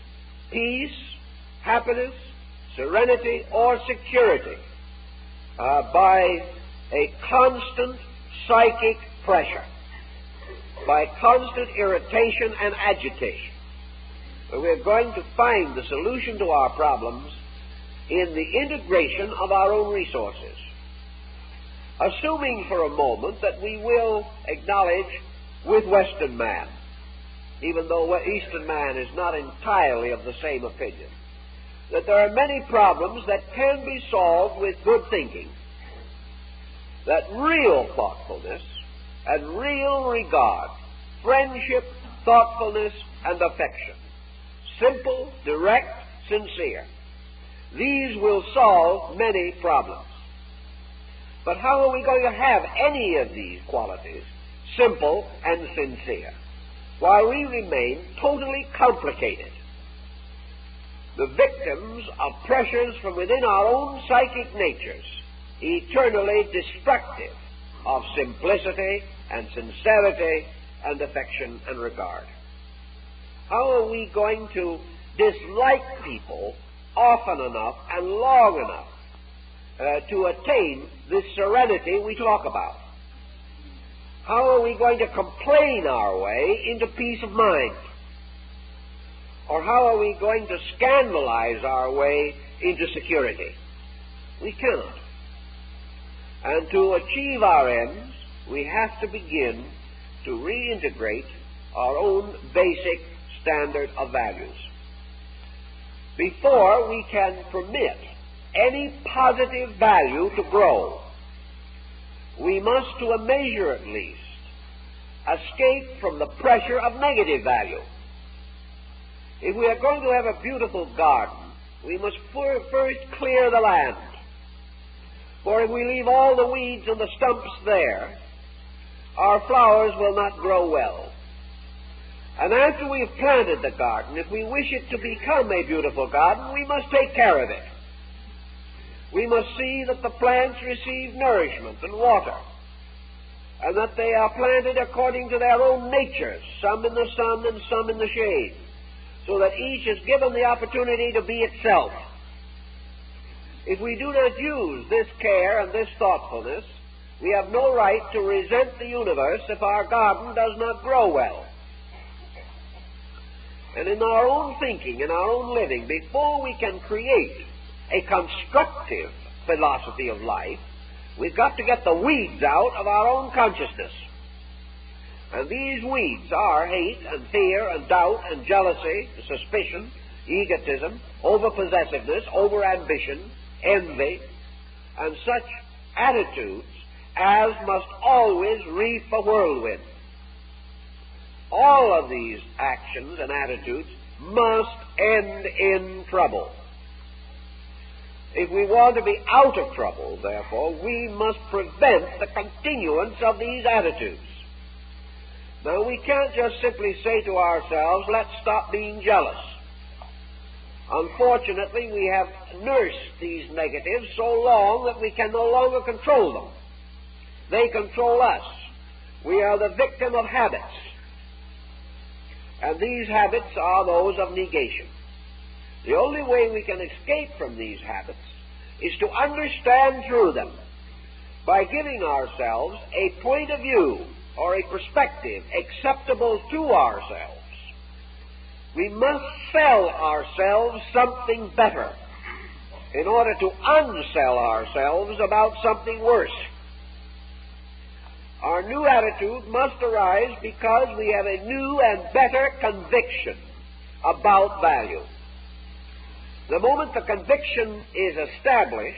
peace, happiness, serenity, or security by a constant psychic pressure, by constant irritation and agitation. We're going to find the solution to our problems in the integration of our own resources. Assuming for a moment that we will acknowledge with Western man, even though Eastern man is not entirely of the same opinion, that there are many problems that can be solved with good thinking, that real thoughtfulness and real regard, friendship, thoughtfulness, and affection, simple, direct, sincere, these will solve many problems. But how are we going to have any of these qualities, simple and sincere, while we remain totally complicated, the victims of pressures from within our own psychic natures, eternally destructive of simplicity and sincerity and affection and regard? How are we going to dislike people often enough and long enough to attain this serenity we talk about? How are we going to complain our way into peace of mind? Or how are we going to scandalize our way into security? We cannot. And to achieve our ends, we have to begin to reintegrate our own basic standard of values. Before we can permit any positive value to grow, we must, to a measure at least, escape from the pressure of negative value. If we are going to have a beautiful garden, we must first clear the land. For if we leave all the weeds and the stumps there, our flowers will not grow well. And after we've planted the garden, if we wish it to become a beautiful garden, we must take care of it. We must see that the plants receive nourishment and water, and that they are planted according to their own natures, some in the sun and some in the shade, so that each is given the opportunity to be itself. If we do not use this care and this thoughtfulness, we have no right to resent the universe if our garden does not grow well. And in our own thinking, in our own living, before we can create a constructive philosophy of life, we've got to get the weeds out of our own consciousness. And these weeds are hate and fear and doubt and jealousy, suspicion, egotism, over-possessiveness, over-ambition, envy, and such attitudes as must always reap a whirlwind. All of these actions and attitudes must end in trouble. If we want to be out of trouble, therefore, we must prevent the continuance of these attitudes. Now, we can't just simply say to ourselves, let's stop being jealous. Unfortunately, we have nursed these negatives so long that we can no longer control them. They control us. We are the victim of habits. And these habits are those of negation. The only way we can escape from these habits is to understand through them by giving ourselves a point of view or a perspective acceptable to ourselves. We must sell ourselves something better in order to unsell ourselves about something worse. Our new attitude must arise because we have a new and better conviction about value. The moment the conviction is established,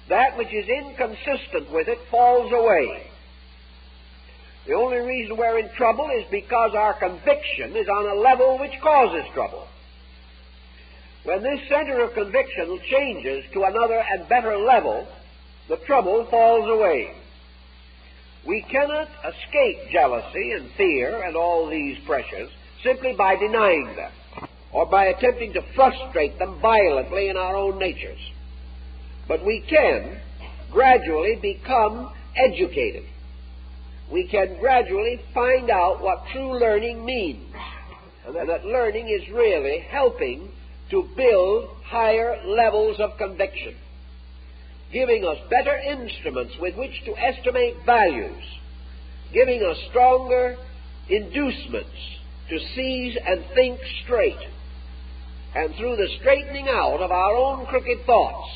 that which is inconsistent with it falls away. The only reason we're in trouble is because our conviction is on a level which causes trouble. When this center of conviction changes to another and better level, the trouble falls away. We cannot escape jealousy and fear and all these pressures simply by denying them or by attempting to frustrate them violently in our own natures. But we can gradually become educated. We can gradually find out what true learning means, and that learning is really helping to build higher levels of conviction, giving us better instruments with which to estimate values, giving us stronger inducements to seize and think straight, and through the straightening out of our own crooked thoughts,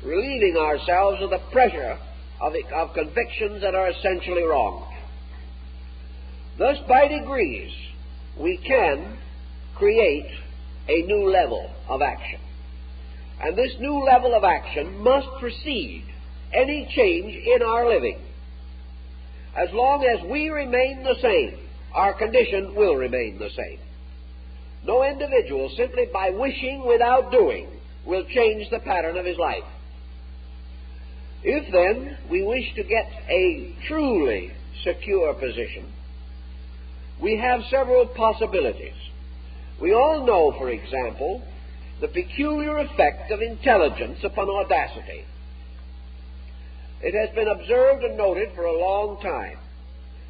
relieving ourselves of the pressure of convictions that are essentially wrong. Thus, by degrees, we can create a new level of action. And this new level of action must precede any change in our living. As long as we remain the same, our condition will remain the same. No individual, simply by wishing without doing, will change the pattern of his life. If, then, we wish to get a truly secure position, we have several possibilities. We all know, for example, the peculiar effect of intelligence upon audacity. It has been observed and noted for a long time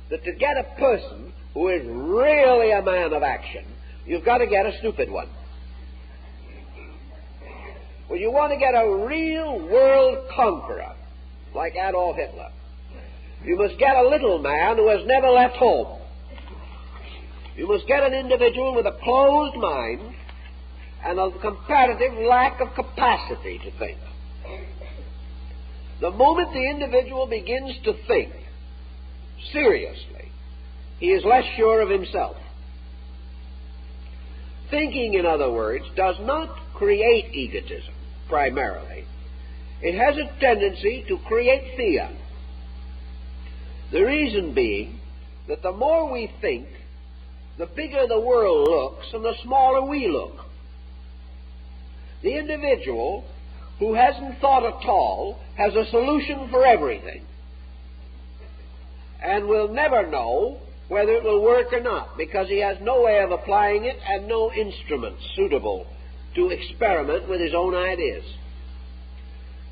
that to get a person who is really a man of action, you've got to get a stupid one. Well, you want to get a real world conqueror, like Adolf Hitler. You must get a little man who has never left home. You must get an individual with a closed mind and a comparative lack of capacity to think. The moment the individual begins to think seriously, he is less sure of himself. Thinking, in other words, does not create egotism, primarily. It has a tendency to create fear. The reason being that the more we think, the bigger the world looks and the smaller we look. The individual who hasn't thought at all has a solution for everything and will never know whether it will work or not, because he has no way of applying it and no instruments suitable to experiment with his own ideas.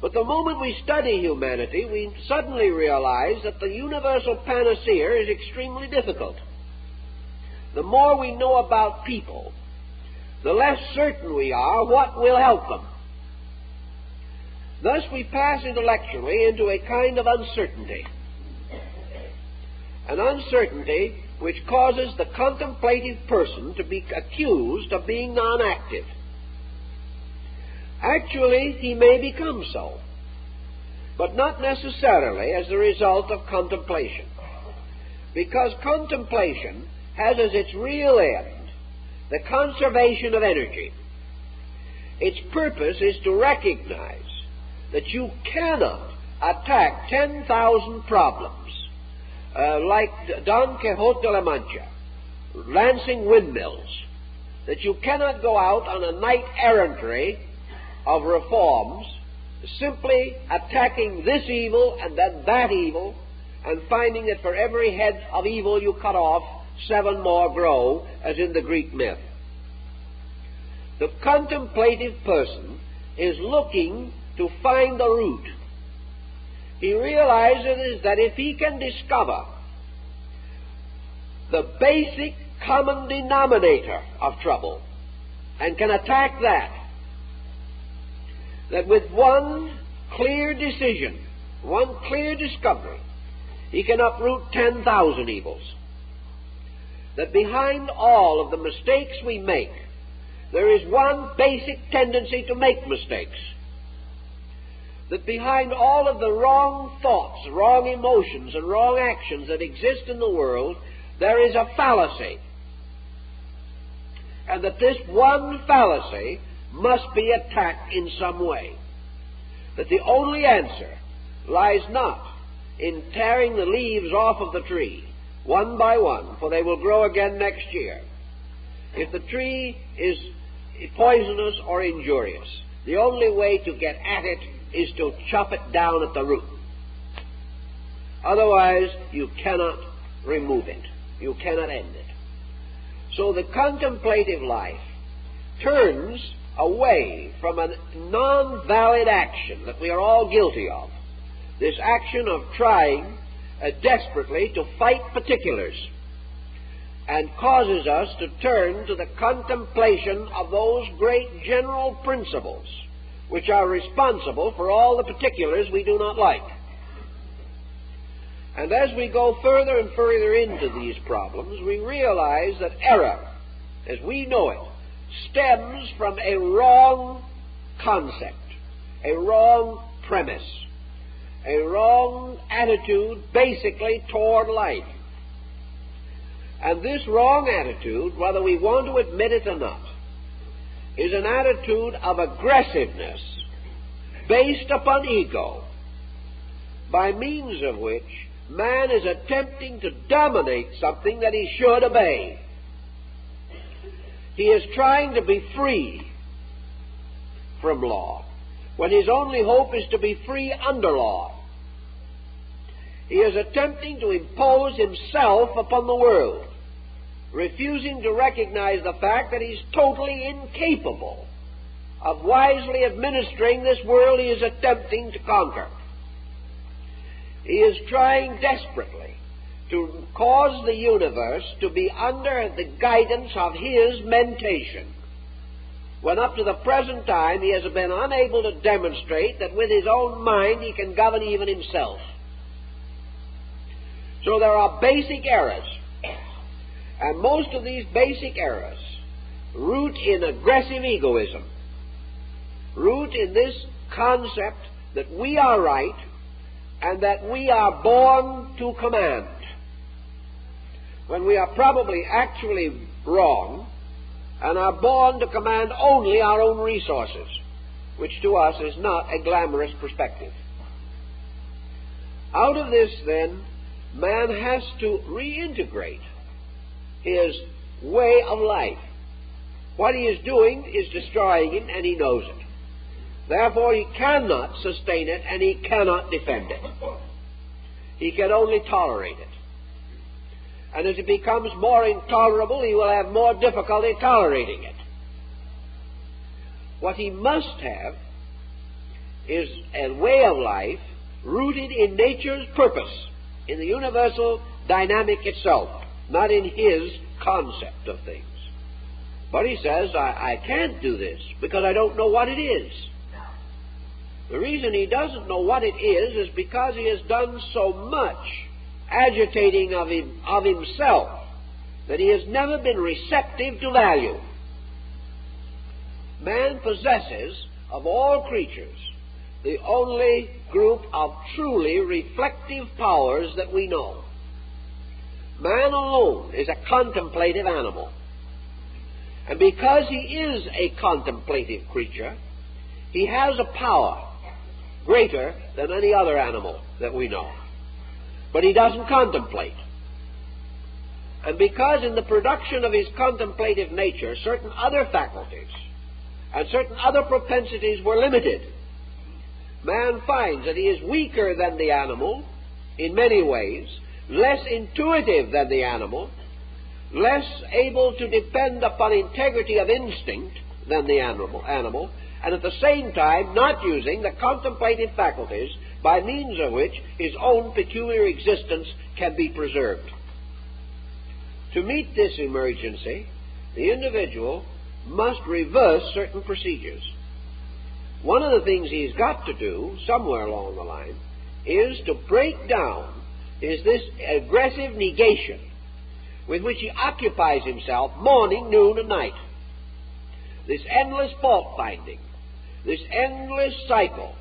But the moment we study humanity, we suddenly realize that the universal panacea is extremely difficult. The more we know about people, the less certain we are what will help them. Thus we pass intellectually into a kind of uncertainty. An uncertainty which causes the contemplative person to be accused of being non-active. Actually, he may become so, but not necessarily as the result of contemplation, because contemplation has as its real end the conservation of energy. Its purpose is to recognize that you cannot attack 10,000 problems like Don Quixote de la Mancha, lancing windmills, that you cannot go out on a knight errantry of reforms, simply attacking this evil and then that evil, and finding that for every head of evil you cut off, 7 more grow, as in the Greek myth. The contemplative person is looking to find the root. He realizes that if he can discover the basic common denominator of trouble and can attack that with one clear decision, one clear discovery, he can uproot 10,000 evils. That behind all of the mistakes we make, there is one basic tendency to make mistakes. That behind all of the wrong thoughts, wrong emotions, and wrong actions that exist in the world, there is a fallacy. And that this one fallacy must be attacked in some way. That the only answer lies not in tearing the leaves off of the tree, one by one, for they will grow again next year. If the tree is poisonous or injurious, the only way to get at it is to chop it down at the root. Otherwise, you cannot remove it. You cannot end it. So the contemplative life turns away from a non-valid action that we are all guilty of. This action of trying desperately to fight particulars, and causes us to turn to the contemplation of those great general principles which are responsible for all the particulars we do not like. And as we go further and further into these problems, we realize that error, as we know it, stems from a wrong concept, a wrong premise, a wrong attitude basically toward life. And this wrong attitude, whether we want to admit it or not, is an attitude of aggressiveness based upon ego, by means of which man is attempting to dominate something that he should obey. He is trying to be free from law, when his only hope is to be free under law. He is attempting to impose himself upon the world, refusing to recognize the fact that he's totally incapable of wisely administering this world he is attempting to conquer. He is trying desperately to cause the universe to be under the guidance of his mentation, when up to the present time he has been unable to demonstrate that with his own mind he can govern even himself. So there are basic errors. And most of these basic errors root in aggressive egoism, root in this concept that we are right and that we are born to command, when we are probably actually wrong and are born to command only our own resources, which to us is not a glamorous perspective. Out of this, then, man has to reintegrate his way of life. What he is doing is destroying it, and he knows it. Therefore, he cannot sustain it, and he cannot defend it. He can only tolerate it. And as it becomes more intolerable, he will have more difficulty tolerating it. What he must have is a way of life rooted in nature's purpose, in the universal dynamic itself, not in his concept of things. But he says, I can't do this because I don't know what it is. The reason he doesn't know what it is because he has done so much agitating of himself that he has never been receptive to value. Man possesses, of all creatures, the only group of truly reflective powers that we know. Man alone is a contemplative animal. And because he is a contemplative creature, he has a power greater than any other animal that we know. But he doesn't contemplate. And because in the production of his contemplative nature, certain other faculties and certain other propensities were limited, man finds that he is weaker than the animal in many ways, less intuitive than the animal, less able to depend upon integrity of instinct than the animal, and at the same time not using the contemplative faculties by means of which his own peculiar existence can be preserved. To meet this emergency, the individual must reverse certain procedures. One of the things he's got to do, somewhere along the line, is to break down this aggressive negation with which he occupies himself morning, noon, and night. This endless fault-finding, this endless cycle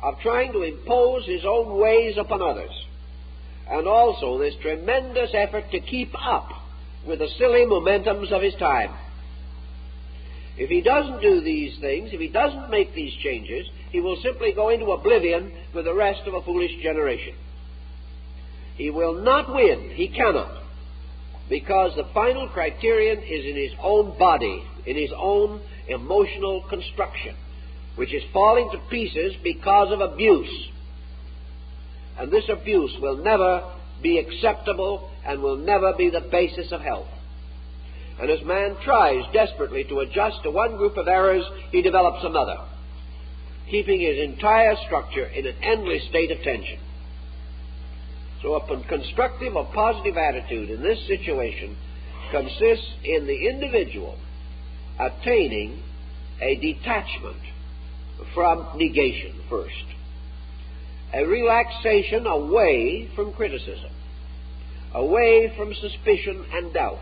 of trying to impose his own ways upon others, and also this tremendous effort to keep up with the silly momentums of his time. If he doesn't do these things, if he doesn't make these changes, he will simply go into oblivion with the rest of a foolish generation. He will not win. He cannot. Because the final criterion is in his own body, in his own emotional construction, which is falling to pieces because of abuse. And this abuse will never be acceptable and will never be the basis of health. And as man tries desperately to adjust to one group of errors, he develops another, keeping his entire structure in an endless state of tension. So a constructive or positive attitude in this situation consists in the individual attaining a detachment from negation first, a relaxation away from criticism, away from suspicion and doubt.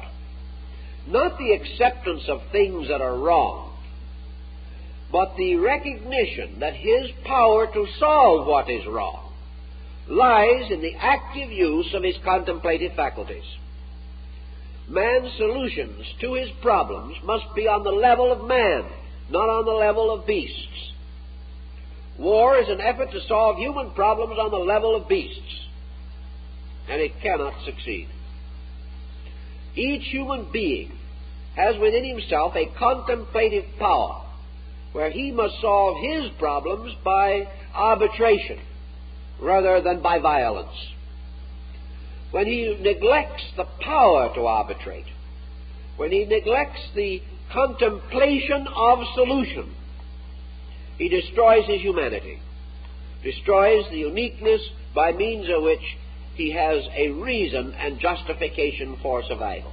Not the acceptance of things that are wrong, but the recognition that his power to solve what is wrong lies in the active use of his contemplative faculties. Man's solutions to his problems must be on the level of man, not on the level of beasts. War is an effort to solve human problems on the level of beasts, and it cannot succeed. Each human being has within himself a contemplative power where he must solve his problems by arbitration rather than by violence. When he neglects the power to arbitrate, when he neglects the contemplation of solution, he destroys his humanity, destroys the uniqueness by means of which he has a reason and justification for survival.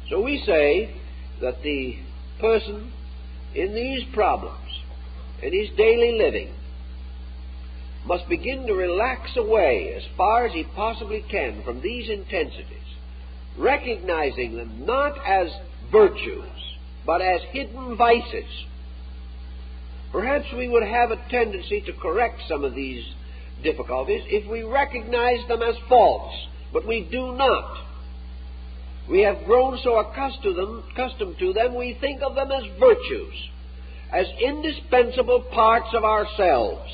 So we say that the person in these problems, in his daily living, must begin to relax away as far as he possibly can from these intensities, recognizing them not as virtues, but as hidden vices. Perhaps we would have a tendency to correct some of these difficulties if we recognize them as faults, but we do not. We have grown so accustomed to them, we think of them as virtues, as indispensable parts of ourselves.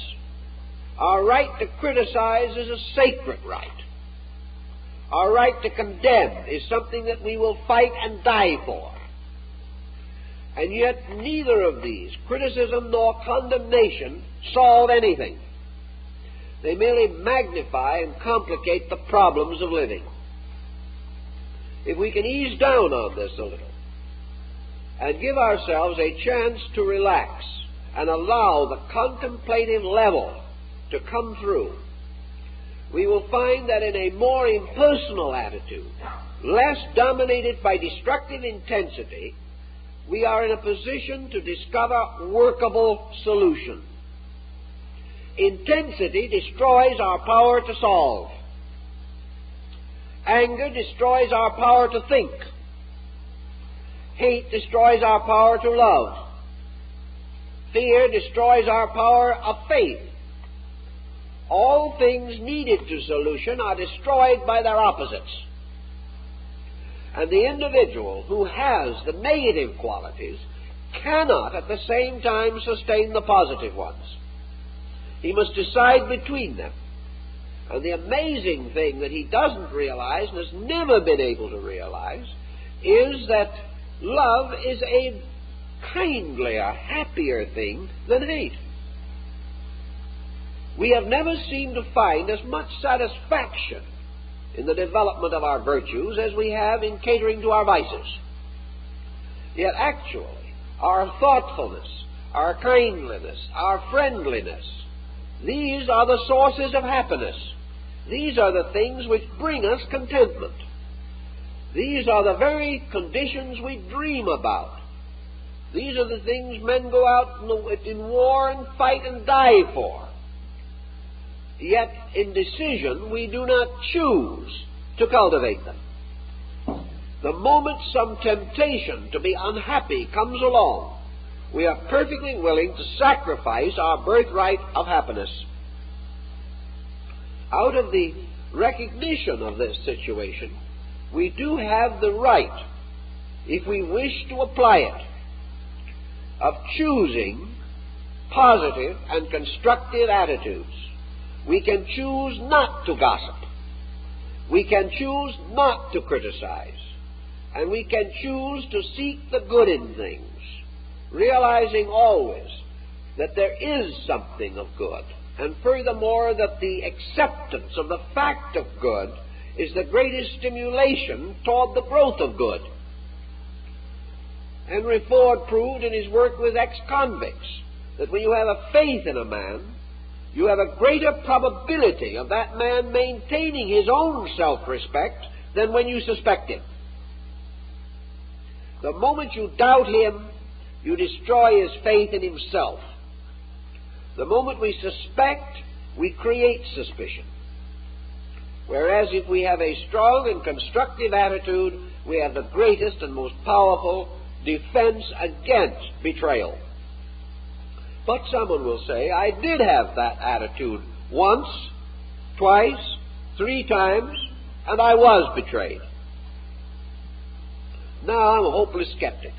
Our right to criticize is a sacred right. Our right to condemn is something that we will fight and die for. And yet neither of these, criticism nor condemnation, solve anything. They merely magnify and complicate the problems of living. If we can ease down on this a little and give ourselves a chance to relax and allow the contemplative level to come through, we will find that in a more impersonal attitude, less dominated by destructive intensity, we are in a position to discover workable solutions. Intensity destroys our power to solve. Anger destroys our power to think. Hate destroys our power to love. Fear destroys our power of faith. All things needed to solution are destroyed by their opposites. And the individual who has the negative qualities cannot at the same time sustain the positive ones. He must decide between them. And the amazing thing that he doesn't realize and has never been able to realize is that love is a kindlier, happier thing than hate. We have never seemed to find as much satisfaction in the development of our virtues as we have in catering to our vices. Yet actually, our thoughtfulness, our kindliness, our friendliness, these are the sources of happiness. These are the things which bring us contentment. These are the very conditions we dream about. These are the things men go out in war and fight and die for. Yet in decision we do not choose to cultivate them. The moment some temptation to be unhappy comes along, we are perfectly willing to sacrifice our birthright of happiness. Out of the recognition of this situation, we do have the right, if we wish to apply it, of choosing positive and constructive attitudes. We can choose not to gossip. We can choose not to criticize. And we can choose to seek the good in things, realizing always that there is something of good, and furthermore that the acceptance of the fact of good is the greatest stimulation toward the growth of good. Henry Ford proved in his work with ex-convicts that when you have a faith in a man, you have a greater probability of that man maintaining his own self-respect than when you suspect him. The moment you doubt him, you destroy his faith in himself. The moment we suspect, we create suspicion. Whereas if we have a strong and constructive attitude, we have the greatest and most powerful defense against betrayal. But someone will say, I did have that attitude once, twice, 3 times, and I was betrayed. Now I'm a hopeless skeptic.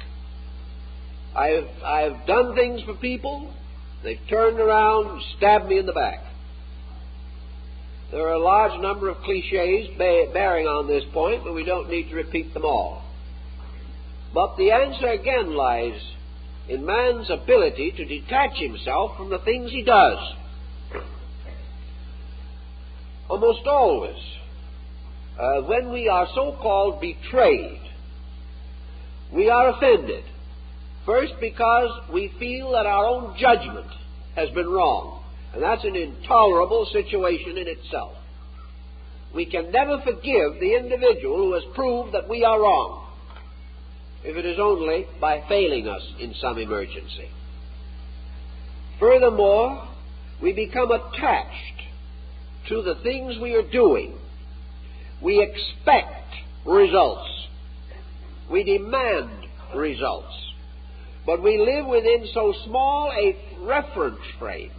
I've done things for people, they've turned around and stabbed me in the back. There are a large number of cliches bearing on this point, but we don't need to repeat them all. But the answer again lies in man's ability to detach himself from the things he does. Almost always, when we are so-called betrayed, we are offended. First, because we feel that our own judgment has been wrong, and that's an intolerable situation in itself. We can never forgive the individual who has proved that we are wrong, if it is only by failing us in some emergency. Furthermore, we become attached to the things we are doing. We expect results. We demand results. But we live within so small a reference frame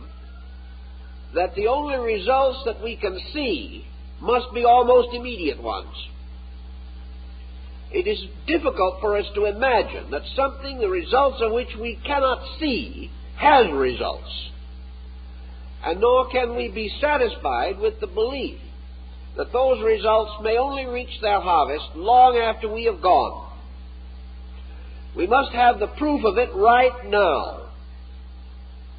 that the only results that we can see must be almost immediate ones. It is difficult for us to imagine that something, the results of which we cannot see, has results. And nor can we be satisfied with the belief that those results may only reach their harvest long after we have gone. We must have the proof of it right now.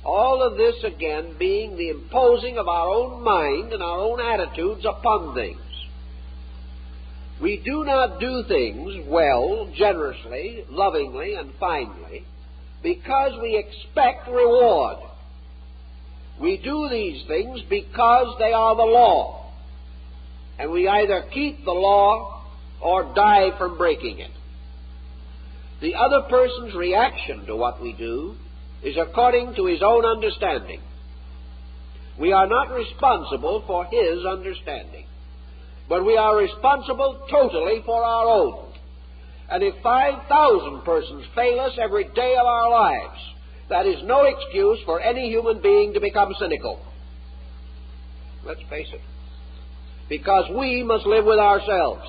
All of this, again, being the imposing of our own mind and our own attitudes upon things. We do not do things well, generously, lovingly, and finely, because we expect reward. We do these things because they are the law, and we either keep the law or die from breaking it. The other person's reaction to what we do is according to his own understanding. We are not responsible for his understanding, but we are responsible totally for our own. And if 5,000 persons fail us every day of our lives, that is no excuse for any human being to become cynical. Let's face it. Because we must live with ourselves.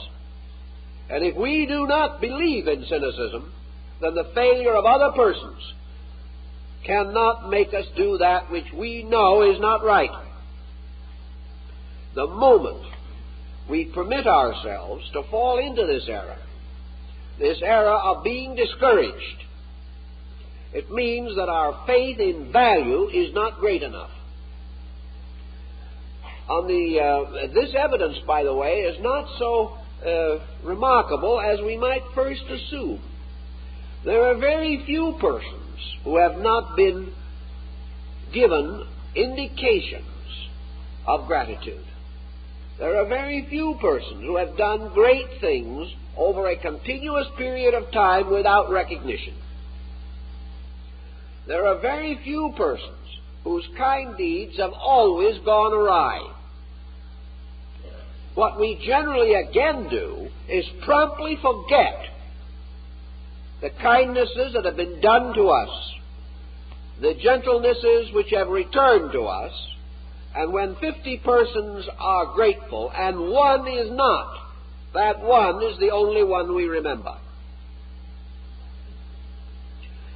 And if we do not believe in cynicism, then the failure of other persons cannot make us do that which we know is not right. The moment we permit ourselves to fall into this error of being discouraged, it means that our faith in value is not great enough. This evidence, by the way, is not so remarkable as we might first assume. There are very few persons who have not been given indications of gratitude. There are very few persons who have done great things over a continuous period of time without recognition. There are very few persons whose kind deeds have always gone awry. What we generally again do is promptly forget the kindnesses that have been done to us, the gentlenesses which have returned to us, and when 50 persons are grateful and one is not, that one is the only one we remember.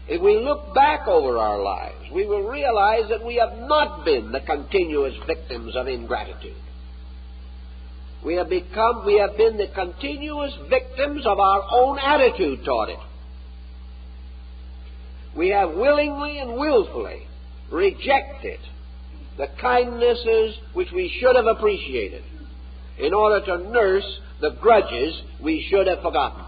If we look back over our lives, we will realize that we have not been the continuous victims of ingratitude. We have been the continuous victims of our own attitude toward it. We have willingly and willfully rejected the kindnesses which we should have appreciated in order to nurse the grudges we should have forgotten.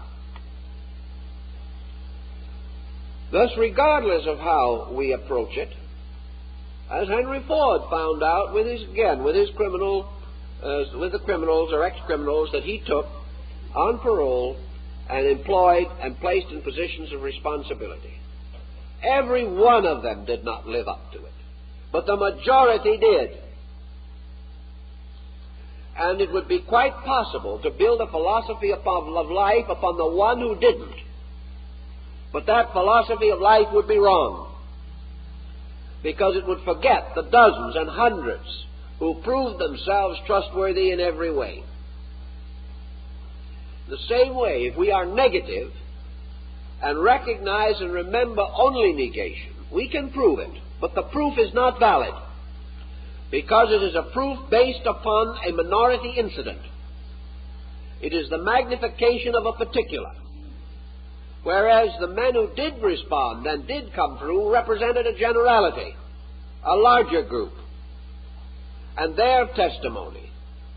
Thus, regardless of how we approach it, as Henry Ford found out with the criminals or ex-criminals that he took on parole and employed and placed in positions of responsibility, every one of them did not live up to it, but the majority did. And it would be quite possible to build a philosophy of life upon the one who didn't. But that philosophy of life would be wrong, because it would forget the dozens and hundreds who proved themselves trustworthy in every way. The same way, if we are negative and recognize and remember only negation, we can prove it, but the proof is not valid, because it is a proof based upon a minority incident. It is the magnification of a particular, whereas the men who did respond and did come through represented a generality, a larger group, and their testimony,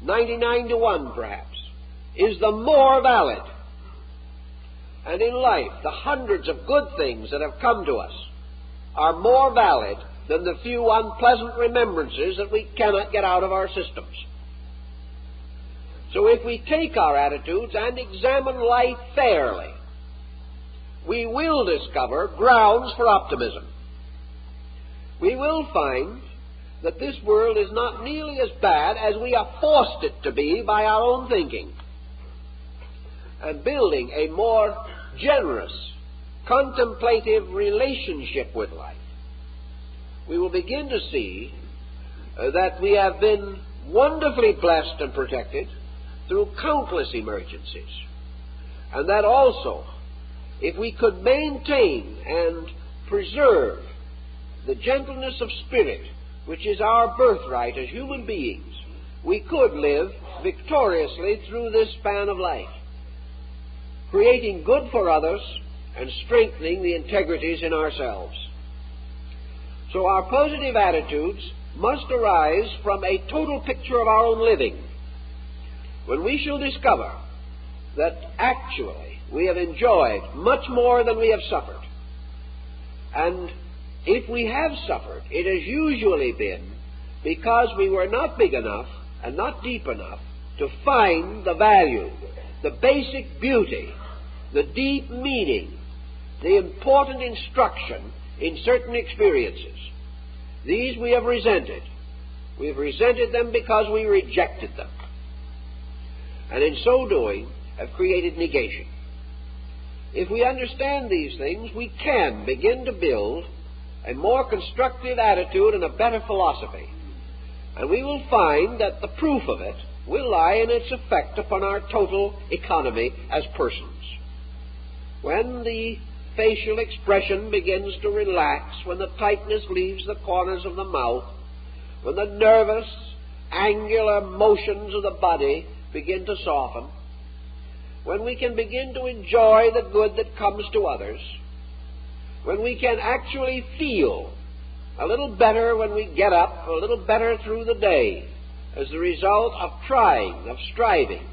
99 to 1 perhaps, is the more valid. And in life, the hundreds of good things that have come to us are more valid than the few unpleasant remembrances that we cannot get out of our systems. So if we take our attitudes and examine life fairly, we will discover grounds for optimism. We will find that this world is not nearly as bad as we have forced it to be by our own thinking, and building a more generous, contemplative relationship with life, we will begin to see that we have been wonderfully blessed and protected through countless emergencies, and that also, if we could maintain and preserve the gentleness of spirit, which is our birthright as human beings, we could live victoriously through this span of life, creating good for others and strengthening the integrities in ourselves. So our positive attitudes must arise from a total picture of our own living. When we shall discover that actually we have enjoyed much more than we have suffered, and if we have suffered, it has usually been because we were not big enough and not deep enough to find the value, the basic beauty, the deep meaning, the important instruction in certain experiences. These we have resented. We have resented them because we rejected them, and in so doing have created negation. If we understand these things, we can begin to build a more constructive attitude and a better philosophy, and we will find that the proof of it will lie in its effect upon our total economy as persons. When the facial expression begins to relax, when the tightness leaves the corners of the mouth, when the nervous, angular motions of the body begin to soften, when we can begin to enjoy the good that comes to others, when we can actually feel a little better when we get up, a little better through the day, as the result of trying, of striving,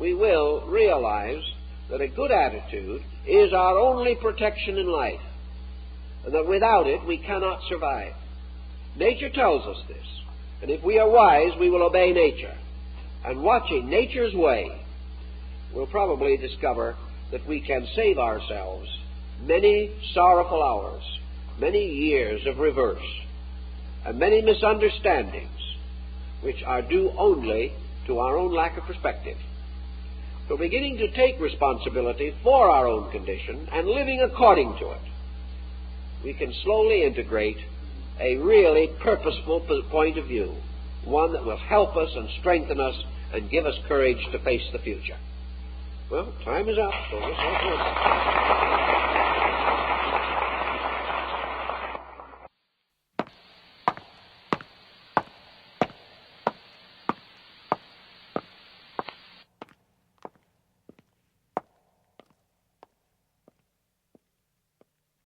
we will realize that a good attitude is our only protection in life, and that without it we cannot survive. Nature tells us this, and if we are wise, we will obey nature. And watching nature's way, we'll probably discover that we can save ourselves many sorrowful hours, many years of reverse, and many misunderstandings, which are due only to our own lack of perspective. So beginning to take responsibility for our own condition and living according to it, we can slowly integrate a really purposeful point of view, one that will help us and strengthen us and give us courage to face the future. Well, time is up, so let's